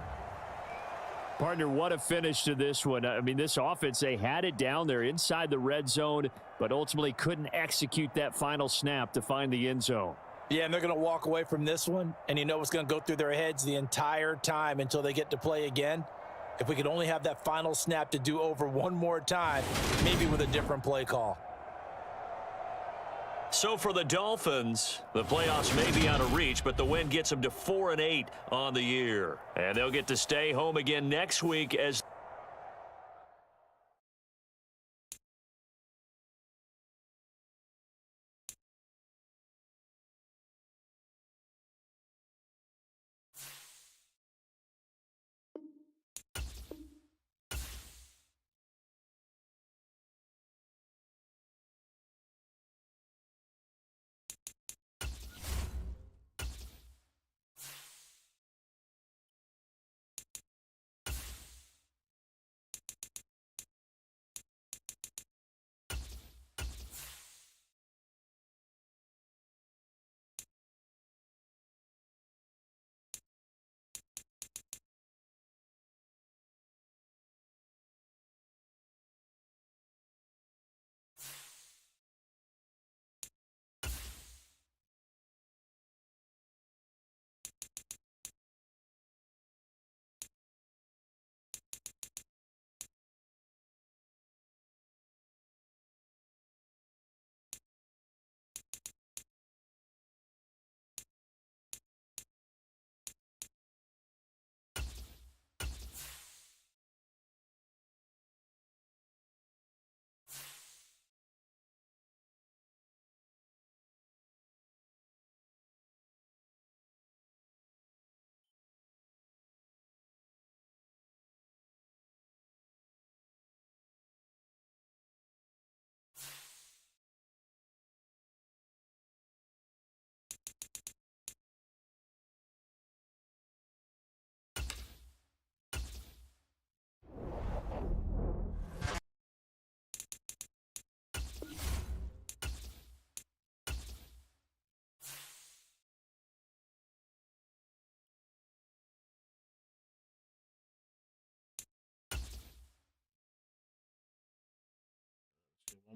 S2: Partner, what a finish to this one. I mean, this offense, they had it down there inside the red zone, but ultimately couldn't execute that final snap to find the end zone.
S5: Yeah, and they're going to walk away from this one, and you know what's going to go through their heads the entire time until they get to play again. If we could only have that final snap to do over one more time, maybe with a different play call.
S2: So for the Dolphins, the playoffs may be out of reach, but the win gets them to 4-8 on the year. And they'll get to stay home again next week as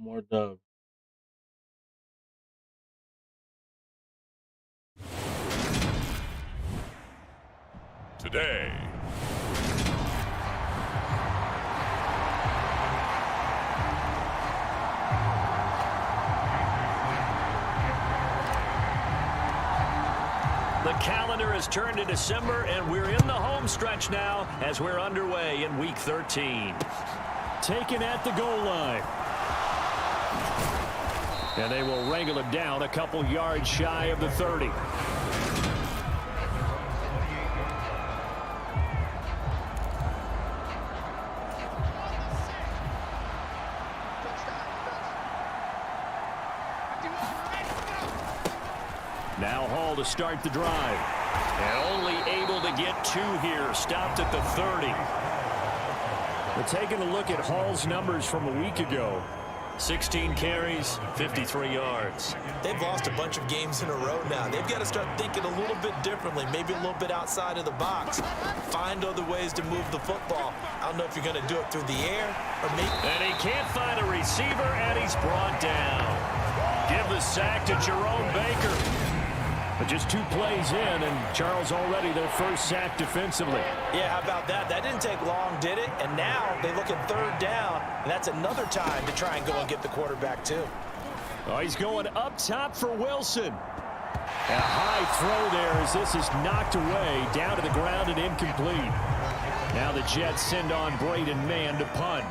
S6: One more dub.
S1: the day.
S2: The calendar has turned to December, and we're in the home stretch now as we're underway in Week 13.
S3: Taken at the goal line. And they will wrangle him down a couple yards shy of the 30. Now Hall to start the drive.
S2: And only able to get 2 here. Stopped at the 30.
S3: We're taking a look at Hall's numbers from a week ago.
S2: 16 carries, 53 yards.
S4: They've lost a bunch of games in a row now. They've got to start thinking a little bit differently, maybe a little bit outside of the box. Find other ways to move the football. I don't know if you're going to do it through the air or maybe...
S2: And he can't find a receiver, and he's brought down. Give the sack to Jerome Baker.
S3: But just 2 plays in, and Charles already their first sack defensively.
S4: Yeah, how about that? That didn't take long, did it? And now they look at 3rd down, and that's another time to try and go and get the quarterback, too.
S3: Oh, he's going up top for Wilson. A high throw there as this is knocked away, down to the ground and incomplete. Now the Jets send on Braden Mann to punt.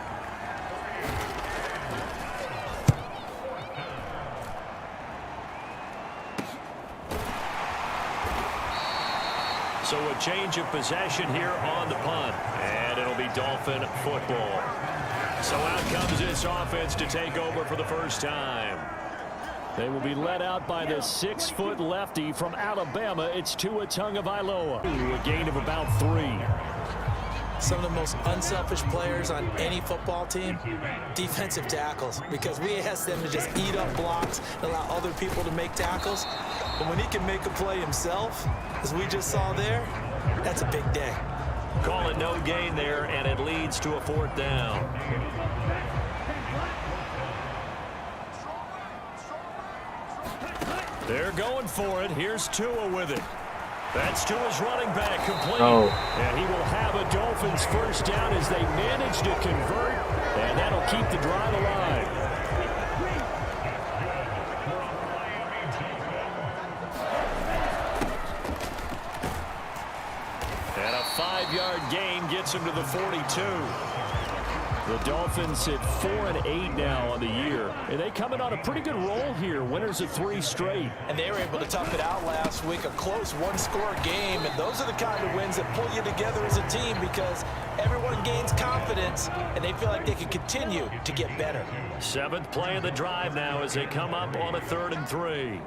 S2: So a change of possession here on the punt. And it'll be Dolphin football. So out comes this offense to take over for the first time.
S3: They will be led out by the 6-foot lefty from Alabama. It's Tua Tagovailoa. A gain of about 3.
S4: Some of the most unselfish players on any football team, defensive tackles, because we ask them to just eat up blocks and allow other people to make tackles. But when he can make a play himself, as we just saw there, that's a big day.
S2: Call it no gain there, and it leads to a 4th down.
S3: They're going for it. Here's Tua with it.
S2: That's Tua's running back complete.
S3: And he will have a Dolphins first down as they manage to convert, and that'll keep the drive alive.
S2: And a 5-yard gain gets him to the 42.
S3: The Dolphins sit 4-8 now on the year, and they come in on a pretty good roll here. Winners of 3 straight.
S4: And they were able to tough it out last week, a close 1-score game. And those are the kind of wins that pull you together as a team because everyone gains confidence and they feel like they can continue to get better.
S2: 7th play of the drive now as they come up on a 3rd and 3.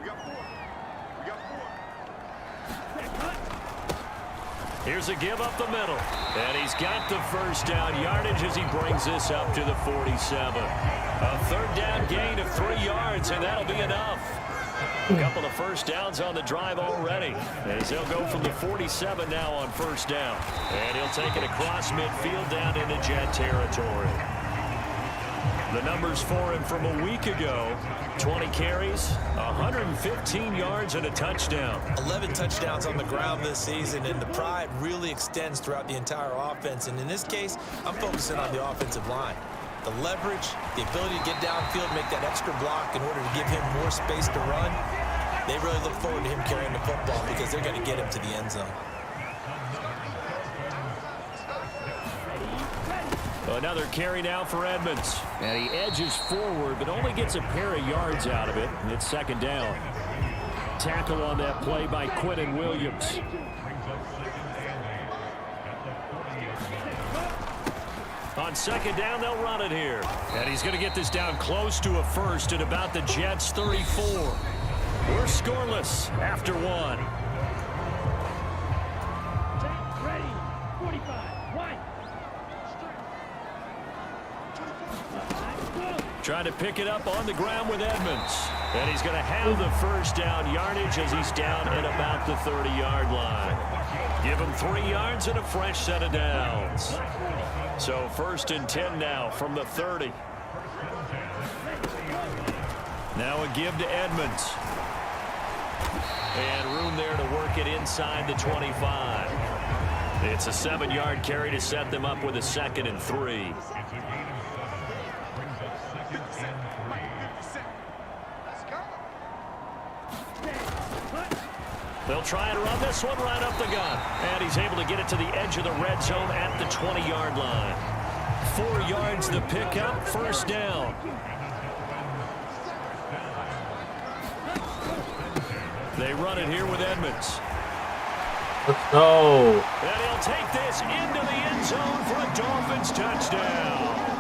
S2: Here's a give up the middle. And he's got the first down yardage as he brings this up to the 47. A 3rd down gain of 3 yards, and that'll be enough. A couple of first downs on the drive already, as they'll go from the 47 now on 1st down. And he'll take it across midfield down into Jet territory. The numbers for him from a week ago: 20 carries, 115 yards, and a touchdown.
S4: 11 touchdowns on the ground this season, and the pride really extends throughout the entire offense. And in this case, I'm focusing on the offensive line. The leverage, the ability to get downfield, make that extra block in order to give him more space to run. They really look forward to him carrying the football because they're going to get him to the end zone.
S3: Another carry now for Edmonds. And he edges forward, but only gets a pair of yards out of it. And it's 2nd down. Tackle on that play by Quentin Williams.
S2: On 2nd down, they'll run it here. And he's going to get this down close to a first at about the Jets' 34. We're scoreless after 1. Trying to pick it up on the ground with Edmonds. And he's going to have the first down yardage as he's down at about the 30-yard line. Give him 3 yards and a fresh set of downs. So 1st and 10 now from the 30. Now a give to Edmonds. And room there to work it inside the 25. It's a 7-yard carry to set them up with a 2nd and 3. They'll try and run this one right up the gut. And he's able to get it to the edge of the red zone at the 20-yard line. 4 yards the pickup, first down. They run it here with Edmonds.
S6: Let's go.
S2: And he'll take this into the end zone for a Dolphins touchdown.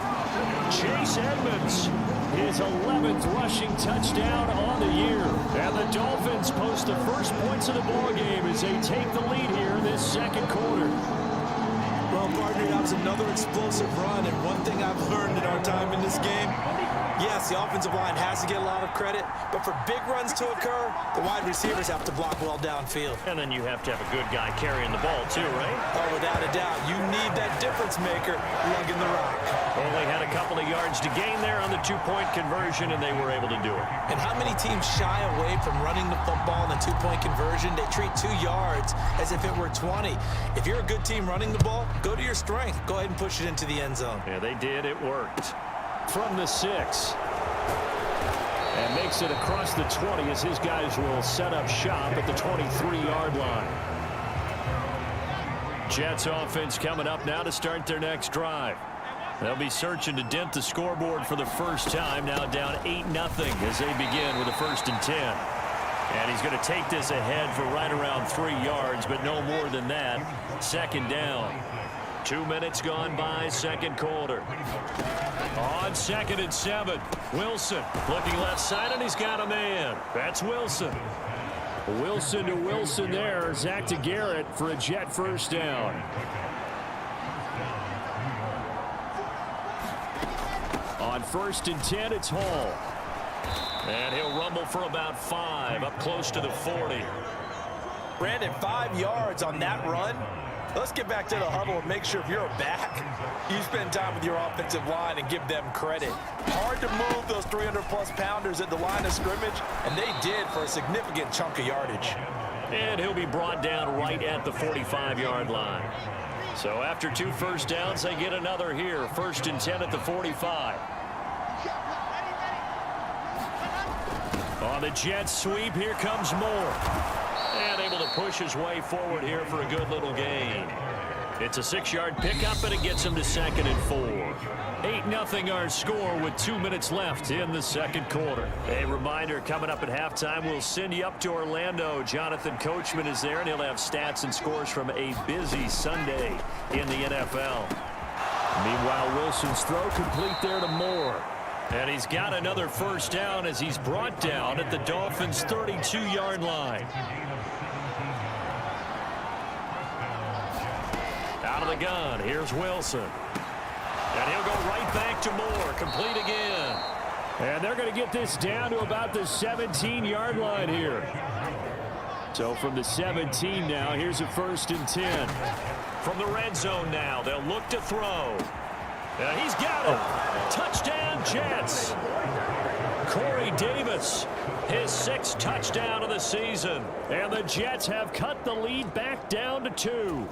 S2: Chase Edmonds, his 11th rushing touchdown on the year. And the Dolphins post the first points of the ballgame as they take the lead here in this second quarter.
S4: Well, partner, that was another explosive run, and one thing I've learned in our time in this game, yes, the offensive line has to get a lot of credit, but for big runs to occur, the wide receivers have to block well downfield.
S2: And then you have to have a good guy carrying the ball too, right?
S4: Oh, without a doubt. You need that difference maker lugging the rock.
S2: Only had a couple of yards to gain there on the 2-point conversion, and they were able to do it.
S4: And how many teams shy away from running the football in a 2-point conversion? They treat 2 yards as if it were 20. If you're a good team running the ball, go to your strength. Go ahead and push it into the end zone.
S2: Yeah, they did. It worked.
S3: From the 6. And makes it across the 20 as his guys will set up shop at the 23-yard line. Jets offense coming up now to start their next drive. They'll be searching to dent the scoreboard for the first time, now down 8-0 as they begin with a 1st and 10. And he's going to take this ahead for right around 3 yards, but no more than that. 2nd down. 2 minutes gone by, second quarter. On 2nd and 7, Wilson looking left side, and he's got a man. That's Wilson. Wilson to Wilson there. Zach to Garrett for a Jet first down. On 1st and 10, it's Hall. And he'll rumble for about 5, up close to the 40.
S4: Brandon, 5 yards on that run. Let's get back to the huddle and make sure if you're a back, you spend time with your offensive line and give them credit. Hard to move those 300-plus pounders at the line of scrimmage, and they did for a significant chunk of yardage.
S2: And he'll be brought down right at the 45-yard line. So after 2 first downs, they get another here. 1st and 10 at the 45. On the Jets sweep, here comes Moore. And able to push his way forward here for a good little gain. It's a 6-yard pickup, and it gets him to 2nd and 4. 8-0 our score with 2 minutes left in the second quarter. A reminder, coming up at halftime, we'll send you up to Orlando. Jonathan Coachman is there, and he'll have stats and scores from a busy Sunday in the NFL.
S3: Meanwhile, Wilson's throw complete there to Moore.
S2: And he's got another first down as he's brought down at the Dolphins' 32-yard line. Out of the gun, here's Wilson. And he'll go right back to Moore, complete again.
S3: And they're going to get this down to about the 17-yard line here. So from the 17 now, here's a 1st and 10.
S2: From the red zone now, they'll look to throw. And he's got it. Touchdown, Jets. Corey Davis, his 6th touchdown of the season. And the Jets have cut the lead back down to 2.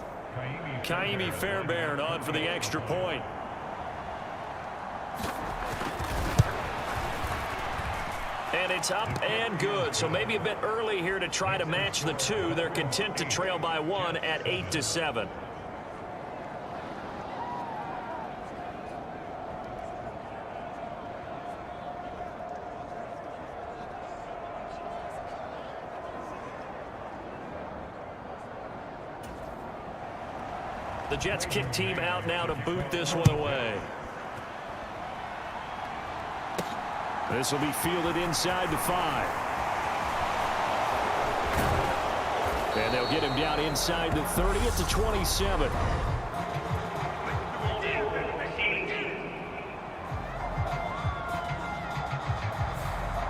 S2: Kaimi Fairbairn on for the extra point. And it's up and good. So maybe a bit early here to try to match the 2. They're content to trail by 1 at 8-7. The Jets kick team out now to boot this one away.
S3: This will be fielded inside the 5. And they'll get him down inside the 30 at the 27.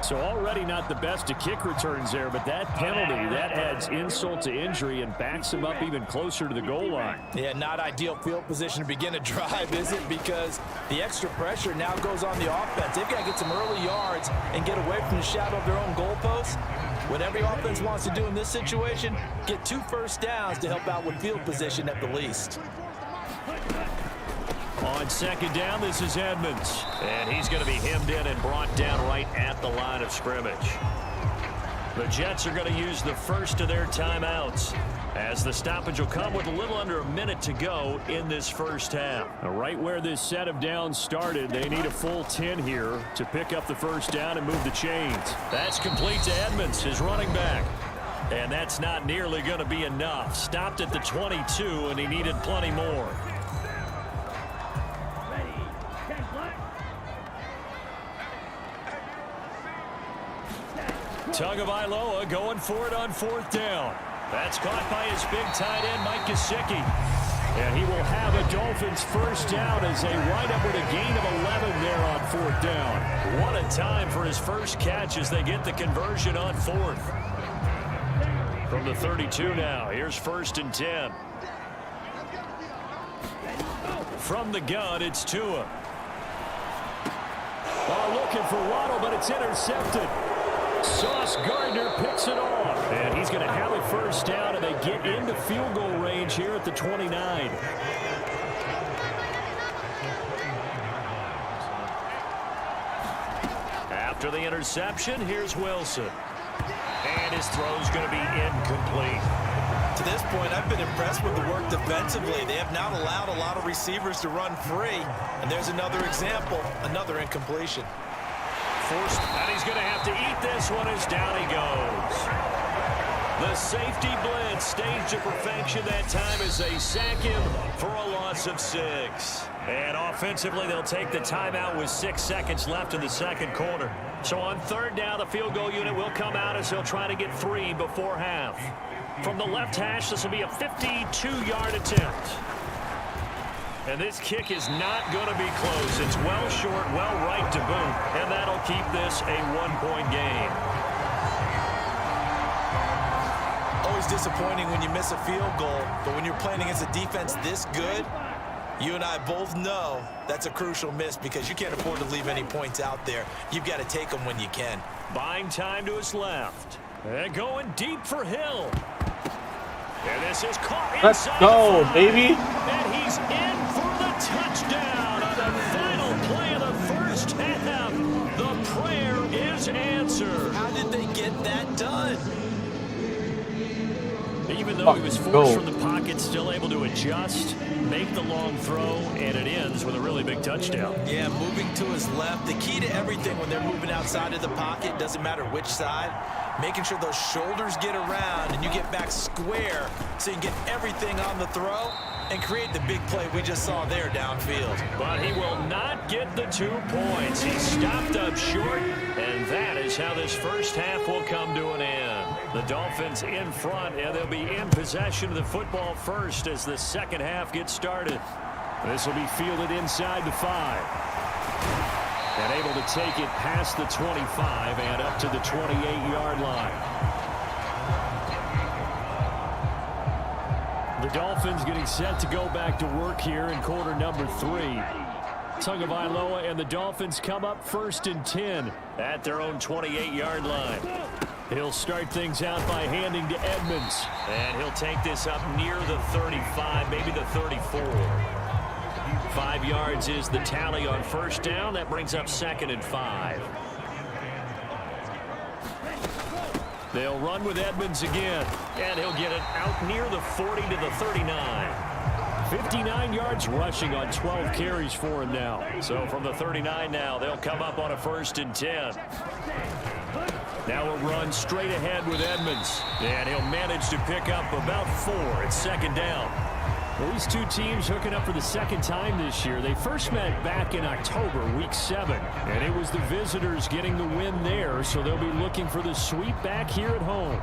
S3: So already not the best of kick returns there, but that penalty, that adds insult to injury and backs him up even closer to the goal line.
S5: Yeah, not ideal field position to begin a drive, is it? Because the extra pressure now goes on the offense. They've got to get some early yards and get away from the shadow of their own goalposts. What every offense wants to do in this situation, get 2 first downs to help out with field position at the least.
S2: On second down, this is Edmonds. And he's going to be hemmed in and brought down right at the line of scrimmage. The Jets are going to use the first of their timeouts, as the stoppage will come with a little under a minute to go in this first half.
S3: Right where this set of downs started, they need a full 10 here to pick up the first down and move the chains.
S2: That's complete to Edmonds, his running back. And that's not nearly going to be enough. Stopped at the 22, and he needed plenty more. Tagovailoa going for it on 4th down. That's caught by his big tight end, Mike Gesicki.
S3: And he will have a Dolphins first down as they wind up with a gain of 11 there on 4th down.
S2: What a time for his first catch as they get the conversion on 4th. From the 32 now, here's 1st and 10. From the gun, it's Tua.
S3: Oh, looking for Waddle, but it's intercepted. Sauce Gardner picks it off. And he's going to have a first down, and they get into field goal range here at the 29.
S2: After the interception, here's Wilson. And his throw's going to be incomplete.
S4: To this point, I've been impressed with the work defensively. They have not allowed a lot of receivers to run free. And there's another example, another incompletion.
S2: Forced, and he's going to have to eat this one as down he goes. The safety blitz staged to perfection that time as they sack him for a loss of 6. And offensively, they'll take the timeout with 6 seconds left in the second quarter. So on 3rd down, the field goal unit will come out as they'll try to get 3 before half. From the left hash, this will be a 52-yard attempt. And this kick is not going to be close. It's well short, well right to boot, and that'll keep this a 1-point game.
S4: Always disappointing when you miss a field goal, but when you're playing against a defense this good, you and I both know that's a crucial miss because you can't afford to leave any points out there. You've got to take them when you can.
S2: Buying time to his left. And going deep for Hill. And this is caught inside.
S6: Let's go, baby.
S2: And he's in for the touchdown on the final play of the first half. The prayer is answered.
S4: How did they get that done?
S2: Even though he was forced from the pocket, still able to adjust, make the long throw, and it ends with a really big touchdown.
S4: Yeah, moving to his left. The key to everything when they're moving outside of the pocket, doesn't matter which side, making sure those shoulders get around and you get back square so you can get everything on the throw and create the big play we just saw there downfield.
S2: But he will not get the 2 points. He stopped up short, and that is how this first half will come to an end. The Dolphins in front, and they'll be in possession of the football first as the second half gets started.
S3: This will be fielded inside the 5. And able to take it past the 25 and up to the 28-yard line. The Dolphins getting set to go back to work here in quarter number 3. Tagovailoa and the Dolphins come up 1st and 10
S2: at their own 28-yard line.
S3: He'll start things out by handing to Edmonds.
S2: And he'll take this up near the 35, maybe the 34. 5 yards is the tally on 1st down. That brings up 2nd and 5.
S3: They'll run with Edmonds again.
S2: And he'll get it out near the 40 to the 39.
S3: 59 yards rushing on 12 carries for him now.
S2: So from the 39 now, they'll come up on a 1st and 10.
S3: Now a run straight ahead with Edmonds.
S2: And he'll manage to pick up about 4 at 2nd down.
S3: Well, these two teams hooking up for the second time this year. They first met back in October, week 7. And it was the visitors getting the win there, so they'll be looking for the sweep back here at home.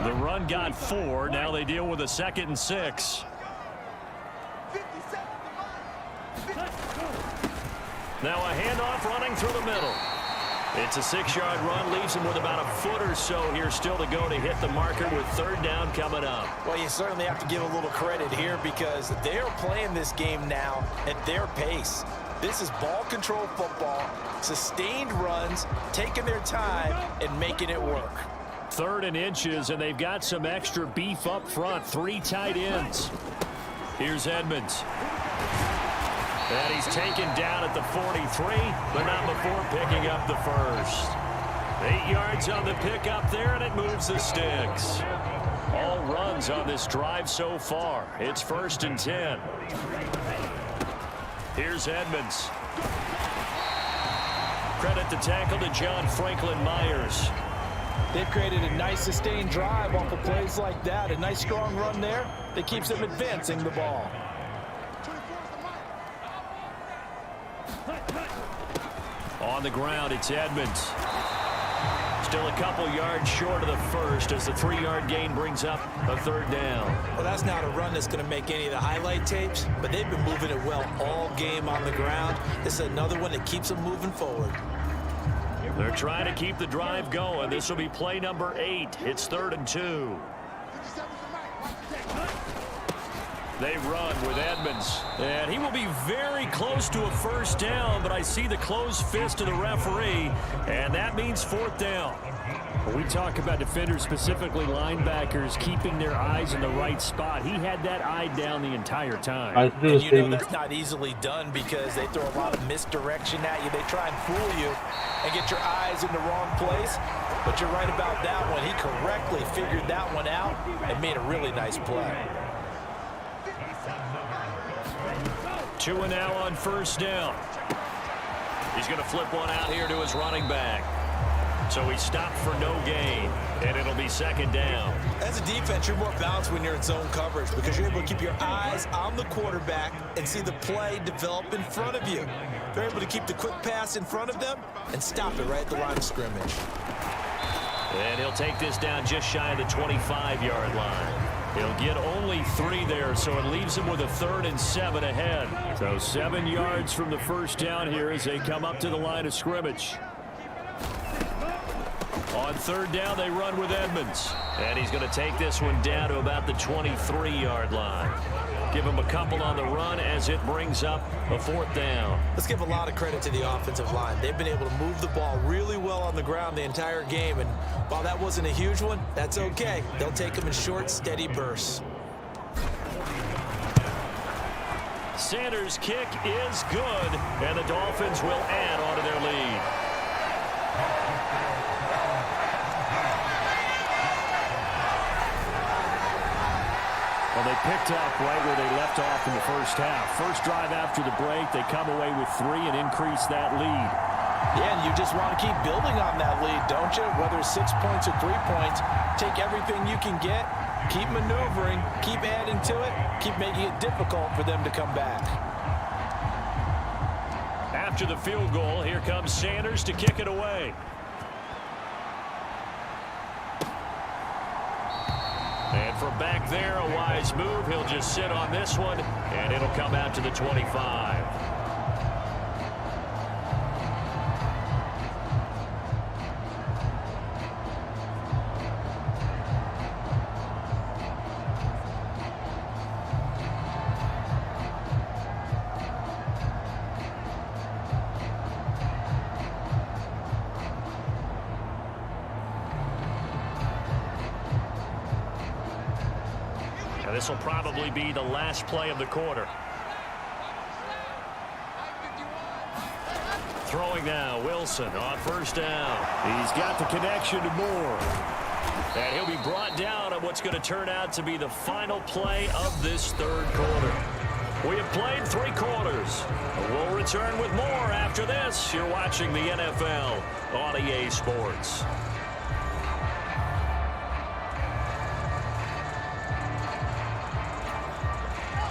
S2: The run got 4. Now they deal with a 2nd and 6. Now a handoff running through the middle. It's a 6-yard run, leaves him with about a foot or so here still to go to hit the marker with 3rd down coming up.
S5: Well, you certainly have to give a little credit here because they're playing this game now at their pace. This is ball control football, sustained runs, taking their time, and making it work.
S3: 3rd and inches, and they've got some extra beef up front. 3 tight ends. Here's Edmonds. And he's taken down at the 43, but not before picking up the first. 8 yards on the pickup there, and it moves the sticks. All runs on this drive so far. It's 1st and 10. Here's Edmonds. Credit the tackle to John Franklin Myers.
S5: They've created a nice sustained drive off of plays like that. A nice strong run there that keeps them advancing the ball.
S3: On the ground, it's Edmonds. Still a couple yards short of the first as the 3-yard gain brings up a 3rd down.
S4: Well, that's not a run that's going to make any of the highlight tapes, but they've been moving it well all game on the ground. This is another one that keeps them moving forward.
S3: They're trying to keep the drive going. This will be play number 8. It's 3rd and 2. They run with Edmonds. And he will be very close to a 1st down, but I see the closed fist of the referee, and that means 4th down. When we talk about defenders, specifically linebackers, keeping their eyes in the right spot, he had that eye down the entire time.
S5: And you know that's not easily done because they throw a lot of misdirection at you. They try and fool you and get your eyes in the wrong place. But you're right about that one. He correctly figured that one out and made a really nice play.
S3: 2 and now on 1st down. He's going to flip one out here to his running back. So he stopped for no gain, and it'll be 2nd down.
S4: As a defense, you're more balanced when you're in zone coverage because you're able to keep your eyes on the quarterback and see the play develop in front of you. They're able to keep the quick pass in front of them and stop it right at the line of scrimmage.
S3: And he'll take this down just shy of the 25-yard line. He'll get only 3 there, so it leaves him with a 3rd and 7 ahead. So 7 yards from the 1st down here as they come up to the line of scrimmage. On 3rd down, they run with Edmonds. And he's going to take this one down to about the 23-yard line. Give him a couple on the run as it brings up a 4th down.
S4: Let's give a lot of credit to the offensive line. They've been able to move the ball really well on the ground the entire game. And while that wasn't a huge one, that's okay. They'll take them in short, steady bursts.
S3: Sanders' kick is good, and the Dolphins will add on to their lead. Well, they picked up right where they left off in the 1st half. First drive after the break, they come away with 3 and increase that lead.
S5: Yeah, and you just want to keep building on that lead, don't you? Whether it's 6 points or 3 points, take everything you can get, keep maneuvering, keep adding to it, keep making it difficult for them to come back.
S3: After the field goal, here comes Sanders to kick it away. And from back there, a wise move. He'll just sit on this one, and it'll come out to the 25. This will probably be the last play of the quarter. Throwing now, Wilson on 1st down. He's got the connection to Moore. And he'll be brought down on what's going to turn out to be the final play of this 3rd quarter. We have played 3 quarters. We'll return with more after this. You're watching the NFL on EA Sports.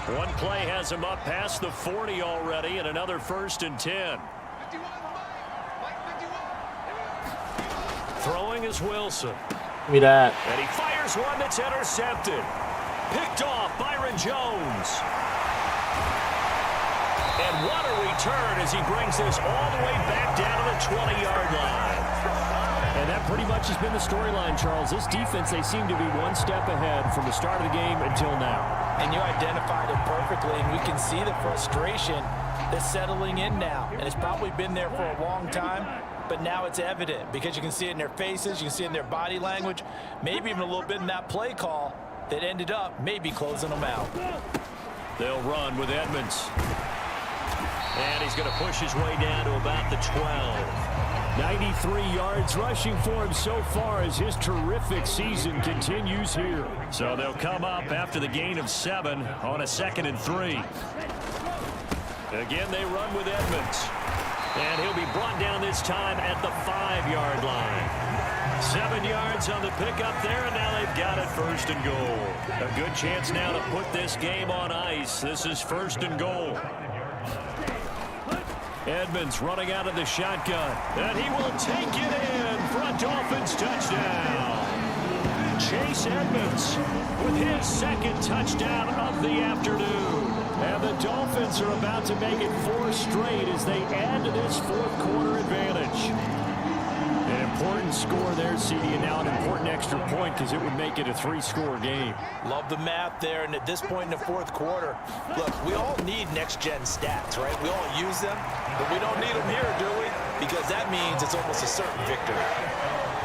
S3: One play has him up past the 40 already, and another 1st and 10. Throwing is Wilson.
S6: Give me that.
S3: And he fires one that's intercepted. Picked off Byron Jones. And what a return as he brings this all the way back down to the 20-yard line. And that pretty much has been the storyline, Charles. This defense, they seem to be one step ahead from the start of the game until now.
S5: And you identified it perfectly, and we can see the frustration that's settling in now, and it's probably been there for a long time, but now it's evident because you can see it in their faces, you can see it in their body language, maybe even a little bit in that play call that ended up maybe closing them out.
S2: They'll run with Edmonds. And he's going to push his way down to about the 12.
S3: 93 yards rushing for him so far as his terrific season continues here.
S2: So they'll come up after the gain of 7 on a 2nd and 3. Again, they run with Edmonds. And he'll be brought down this time at the 5-yard line. 7 yards on the pickup there, and now they've got it 1st and goal. A good chance now to put this game on ice. This is 1st and goal. Edmonds running out of the shotgun, and he will take it in for a Dolphins touchdown. Chase Edmonds with his 2nd touchdown of the afternoon. And the Dolphins are about to make it 4 straight as they add to this 4th quarter advantage. An important score there, CD, and now an important extra point because it would make it a 3-score game.
S5: Love the math there, and at this point in the 4th quarter, look, we all need next-gen stats, right? We all use them, but we don't need them here, do we? Because that means it's almost a certain victory.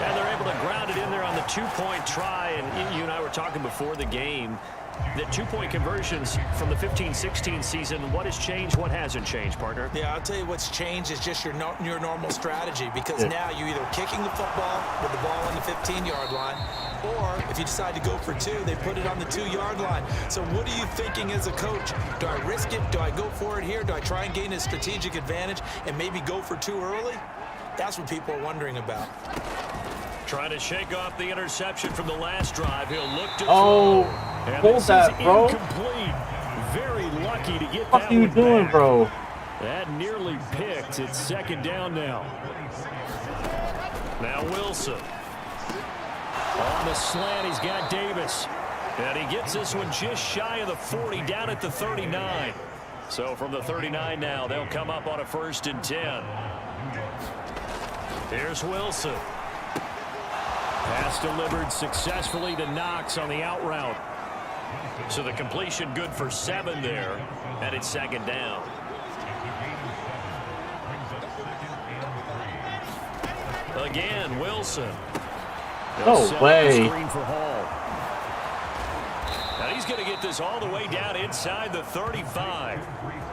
S2: And they're able to ground it in there on the 2-point try, and you and I were talking before the game. The 2-point conversions from the 15-16 season, what has changed, what hasn't changed, partner?
S4: Yeah, I'll tell you what's changed is just your normal strategy, because now you're either kicking the football with the ball on the 15-yard line, or if you decide to go for 2, they put it on the 2-yard line. So what are you thinking as a coach? Do I risk it? Do I go for it here? Do I try and gain a strategic advantage and maybe go for 2 early? That's what people are wondering about.
S2: Trying to shake off the interception from the last drive. He'll look to
S6: Oh,
S2: throw.
S6: hold that, bro.
S3: Incomplete. Very lucky to get
S6: What
S3: that
S6: are you
S3: one
S6: doing,
S3: back.
S6: bro?
S3: That nearly picked. It's 2nd down now.
S2: Now Wilson.
S3: On the slant, he's got Davis.
S2: And he gets this one just shy of the 40, down at the 39. So from the 39 now, they'll come up on a 1st and 10. Here's Wilson.
S3: Pass delivered successfully to Knox on the out route.
S2: So the completion good for 7 there, and it's 2nd down. Again, Wilson.
S6: No way.
S3: Screen for Hall.
S2: Now he's going to get this all the way down inside the 35.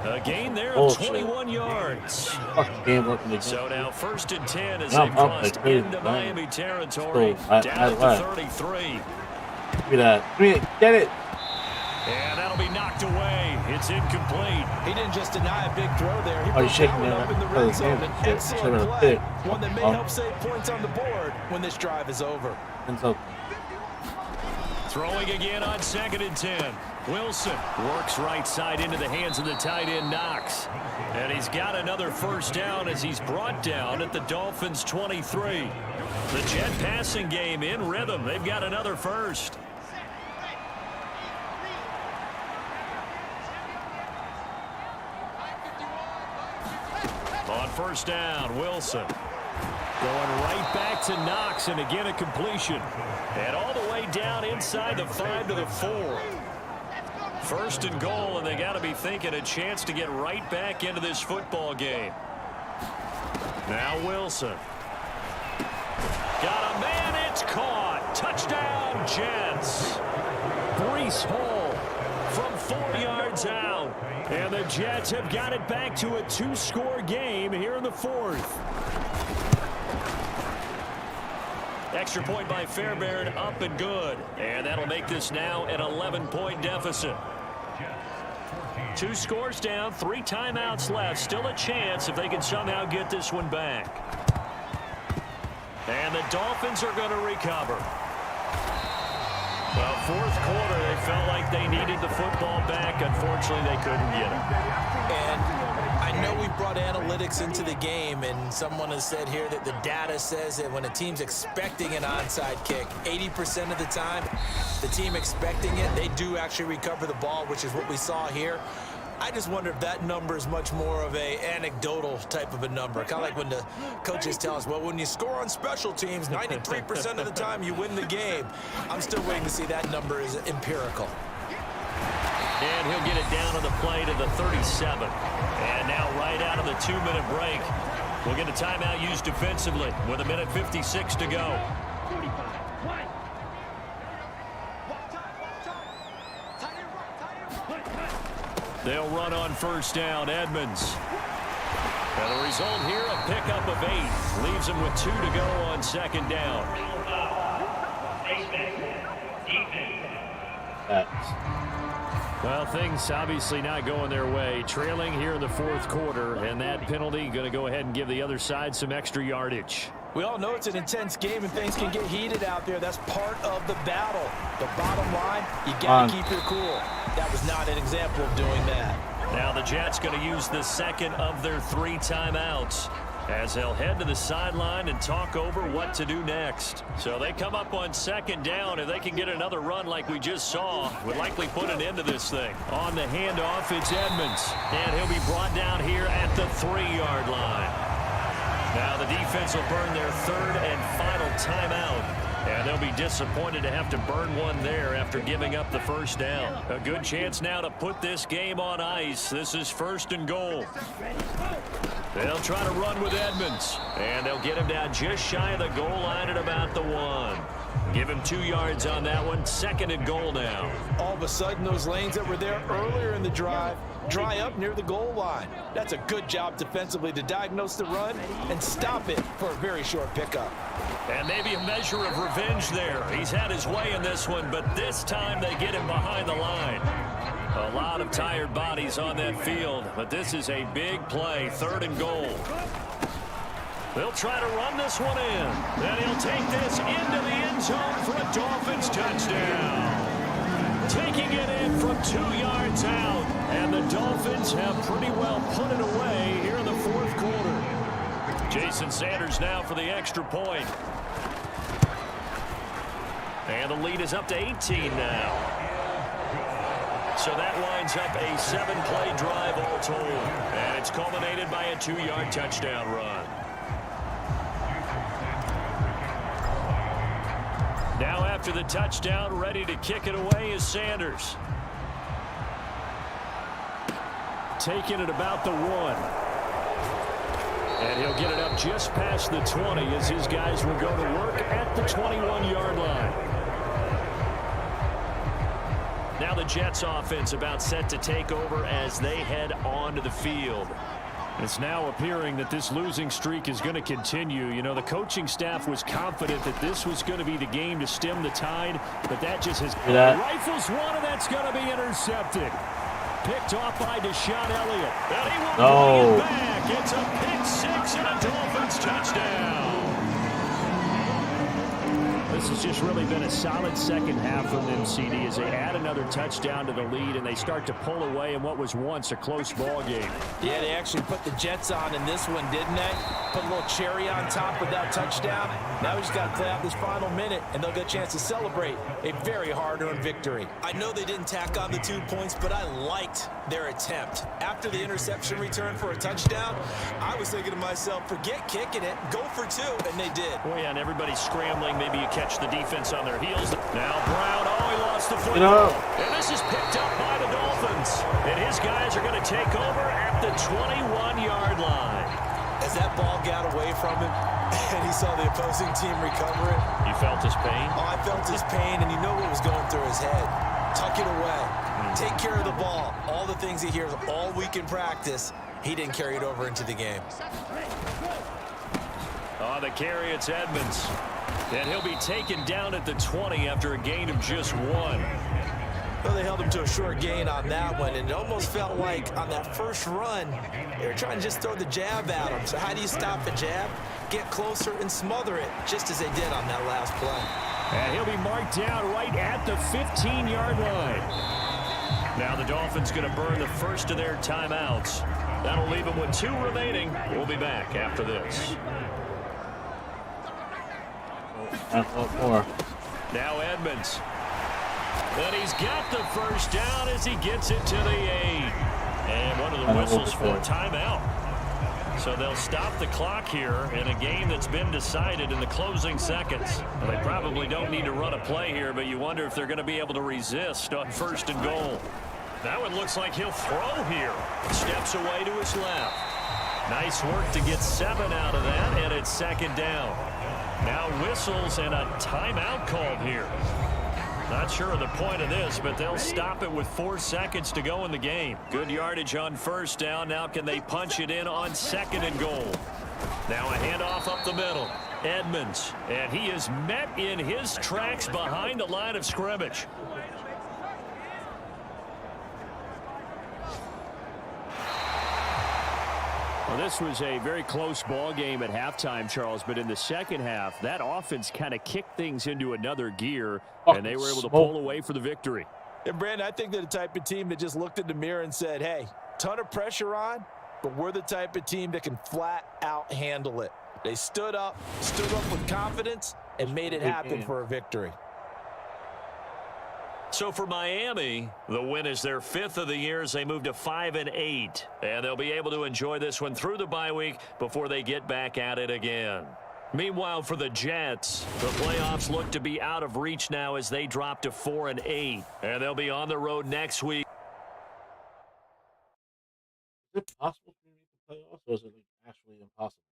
S2: A gain there of
S6: Bullshit.
S2: 21 yards.
S6: Fucking game looking again.
S2: So now 1st and 10 as
S6: Now
S2: they've
S6: I'm up
S2: crossed
S6: like crazy,
S2: into
S6: man.
S2: Miami territory.
S6: I
S2: Down at
S6: left.
S2: the 33.
S6: Give me that. Get it.
S2: And that'll be knocked away. It's incomplete.
S5: He didn't just deny a big throw there. He
S6: Oh, you
S5: put
S6: shaking
S5: that one
S6: me,
S5: up in the
S6: man.
S5: red zone. An
S6: Shit.
S5: excellent
S6: Should've
S5: play.
S6: picked.
S5: One that may
S6: Oh.
S5: help save points on the board when this drive is over.
S6: And so,
S2: Throwing again on 2nd and 10. Wilson works right side into the hands of the tight end Knox. And he's got another 1st down as he's brought down at the Dolphins 23. The Jet passing game in rhythm. They've got another 1st. On 1st down, Wilson.
S3: Going right back to Knox, and again a completion.
S2: And all the way down inside the 5 to the 4. 1st and goal, and they got to be thinking a chance to get right back into this football game. Now Wilson. Got a man, it's caught. Touchdown, Jets.
S3: Breece Hall
S2: From 4 yards out.
S3: And the Jets have got it back to a 2-score game here in the 4th.
S2: Extra point by Fairbairn, up and good. And that'll make this now an 11-point deficit. 2 scores down, 3 timeouts left. Still a chance if they can somehow get this one back. And the Dolphins are going to recover. Well, 4th quarter, they felt like they needed the football back. Unfortunately, they couldn't get it.
S4: And I know we brought analytics into the game, and someone has said here that the data says that when a team's expecting an onside kick, 80% of the time, the team expecting it, they do actually recover the ball, which is what we saw here. I just wonder if that number is much more of a anecdotal type of a number. Kind of like when the coaches tell us, well, when you score on special teams, 93% of the time you win the game. I'm still waiting to see that number is empirical.
S2: And he'll get it down on the play to the 37. And now right out of the 2-minute break, we'll get a timeout used defensively with 1:56 to go. They'll run on first down. Edmonds. And the result here, a pickup of 8. Leaves him with 2 to go on second down. Well, things obviously not going their way. Trailing here in the fourth quarter, and that penalty going to go ahead and give the other side some extra yardage.
S5: We all know it's an intense game and things can get heated out there. That's part of the battle. The bottom line, you got to keep your cool. That was not an example of doing that.
S2: Now the Jets going to use the second of their 3 timeouts as they'll head to the sideline and talk over what to do next. So they come up on second down. If they can get another run like we just saw, would likely put an end to this thing. On the handoff, it's Edmonds. And he'll be brought down here at the 3-yard line. Now the defense will burn their 3rd and final timeout. And they'll be disappointed to have to burn one there after giving up the first down. A good chance now to put this game on ice. This is 1st and goal. They'll try to run with Edmonds. And they'll get him down just shy of the goal line at about the 1. Give him 2 yards on that one. 2nd and goal now.
S5: All of a sudden, those lanes that were there earlier in the drive dry up near the goal line. That's a good job defensively to diagnose the run and stop it for a very short pickup.
S2: And maybe a measure of revenge there. He's had his way in this one, but this time they get him behind the line. A lot of tired bodies on that field, but this is a big play. 3rd and goal. They'll try to run this one in. Then he'll take this into the end zone for a Dolphins touchdown. Taking it in from 2 yards out. And the Dolphins have pretty well put it away here in the fourth quarter. Jason Sanders now for the extra point. And the lead is up to 18 now. So that winds up a 7-play drive all told. And it's culminated by a 2-yard touchdown run. Now after the touchdown, ready to kick it away is Sanders. Taking it about the 1. And he'll get it up just past the 20 as his guys will go to work at the 21-yard line. Now the Jets offense about set to take over as they head onto the field. It's now appearing that this losing streak is going to continue. You know, the coaching staff was confident that this was going to be the game to stem the tide, but that just has... Rifles one, and that's going to be intercepted. Picked off by Deshaun Elliott. And he will bring it back. It's a pick 6 and a Dolphins touchdown. This has just really been a solid second half from them, CD, as they add another touchdown to the lead and they start to pull away in what was once a close ball game.
S5: Yeah, they actually put the Jets on in this one, didn't they? Put a little cherry on top with that touchdown. Now we just got to play out this final minute, and they'll get a chance to celebrate a very hard-earned victory.
S4: I know they didn't tack on the 2 points, but I liked their attempt. After the interception return for a touchdown, I was thinking to myself, forget kicking it, go for 2, and they did.
S2: Oh, yeah, and everybody's scrambling. Maybe you catch the defense on their heels. Now Brown, he lost the football. And this is picked up by the Dolphins. And his guys are going to take over at the 21-yard line.
S4: As that ball got away from him, and he saw the opposing team recover it.
S2: You felt his pain?
S4: Oh, I felt his pain, and you know what was going through his head. Tuck it away. Take care of the ball. All the things he hears all week in practice, he didn't carry it over into the game.
S2: On the carry, it's Edmonds. And he'll be taken down at the 20 after a gain of just 1.
S4: Well, they held him to a short gain on that one, and it almost felt like on that first run, they were trying to just throw the jab at him. So how do you stop a jab? Get closer and smother it, just as they did on that last play.
S2: And he'll be marked down right at the 15-yard line. Now the Dolphins going to burn the first of their timeouts. That'll leave them with 2 remaining. We'll be back after this. Now Edmonds. But he's got the first down as he gets it to the 8. And one of the whistles for a timeout. So they'll stop the clock here in a game that's been decided in the closing seconds. Well, they probably don't need to run a play here, but you wonder if they're going to be able to resist on 1st and goal. That one looks like he'll throw here. Steps away to his left. Nice work to get 7 out of that, and it's second down. Now whistles and a timeout called here. Not sure of the point of this, but they'll stop it with 4 seconds to go in the game. Good yardage on first down. Now can they punch it in on second and goal? Now a handoff up the middle. Edmonds, and he is met in his tracks behind the line of scrimmage.
S3: Well, this was a very close ball game at halftime, Charles, but in the second half, that offense kind of kicked things into another gear, and they were able to pull away for the victory.
S5: And, Brandon, I think they're the type of team that just looked in the mirror and said, hey, ton of pressure on, but we're the type of team that can flat out handle it. They stood up with confidence, and made it happen for a victory.
S2: So for Miami, the win is their 5th of the year as they move to 5-8. And they'll be able to enjoy this one through the bye week before they get back at it again. Meanwhile, for the Jets, the playoffs look to be out of reach now as they drop to 4-8. And they'll be on the road next week.
S6: Is it possible to make the playoffs, or is it like actually impossible?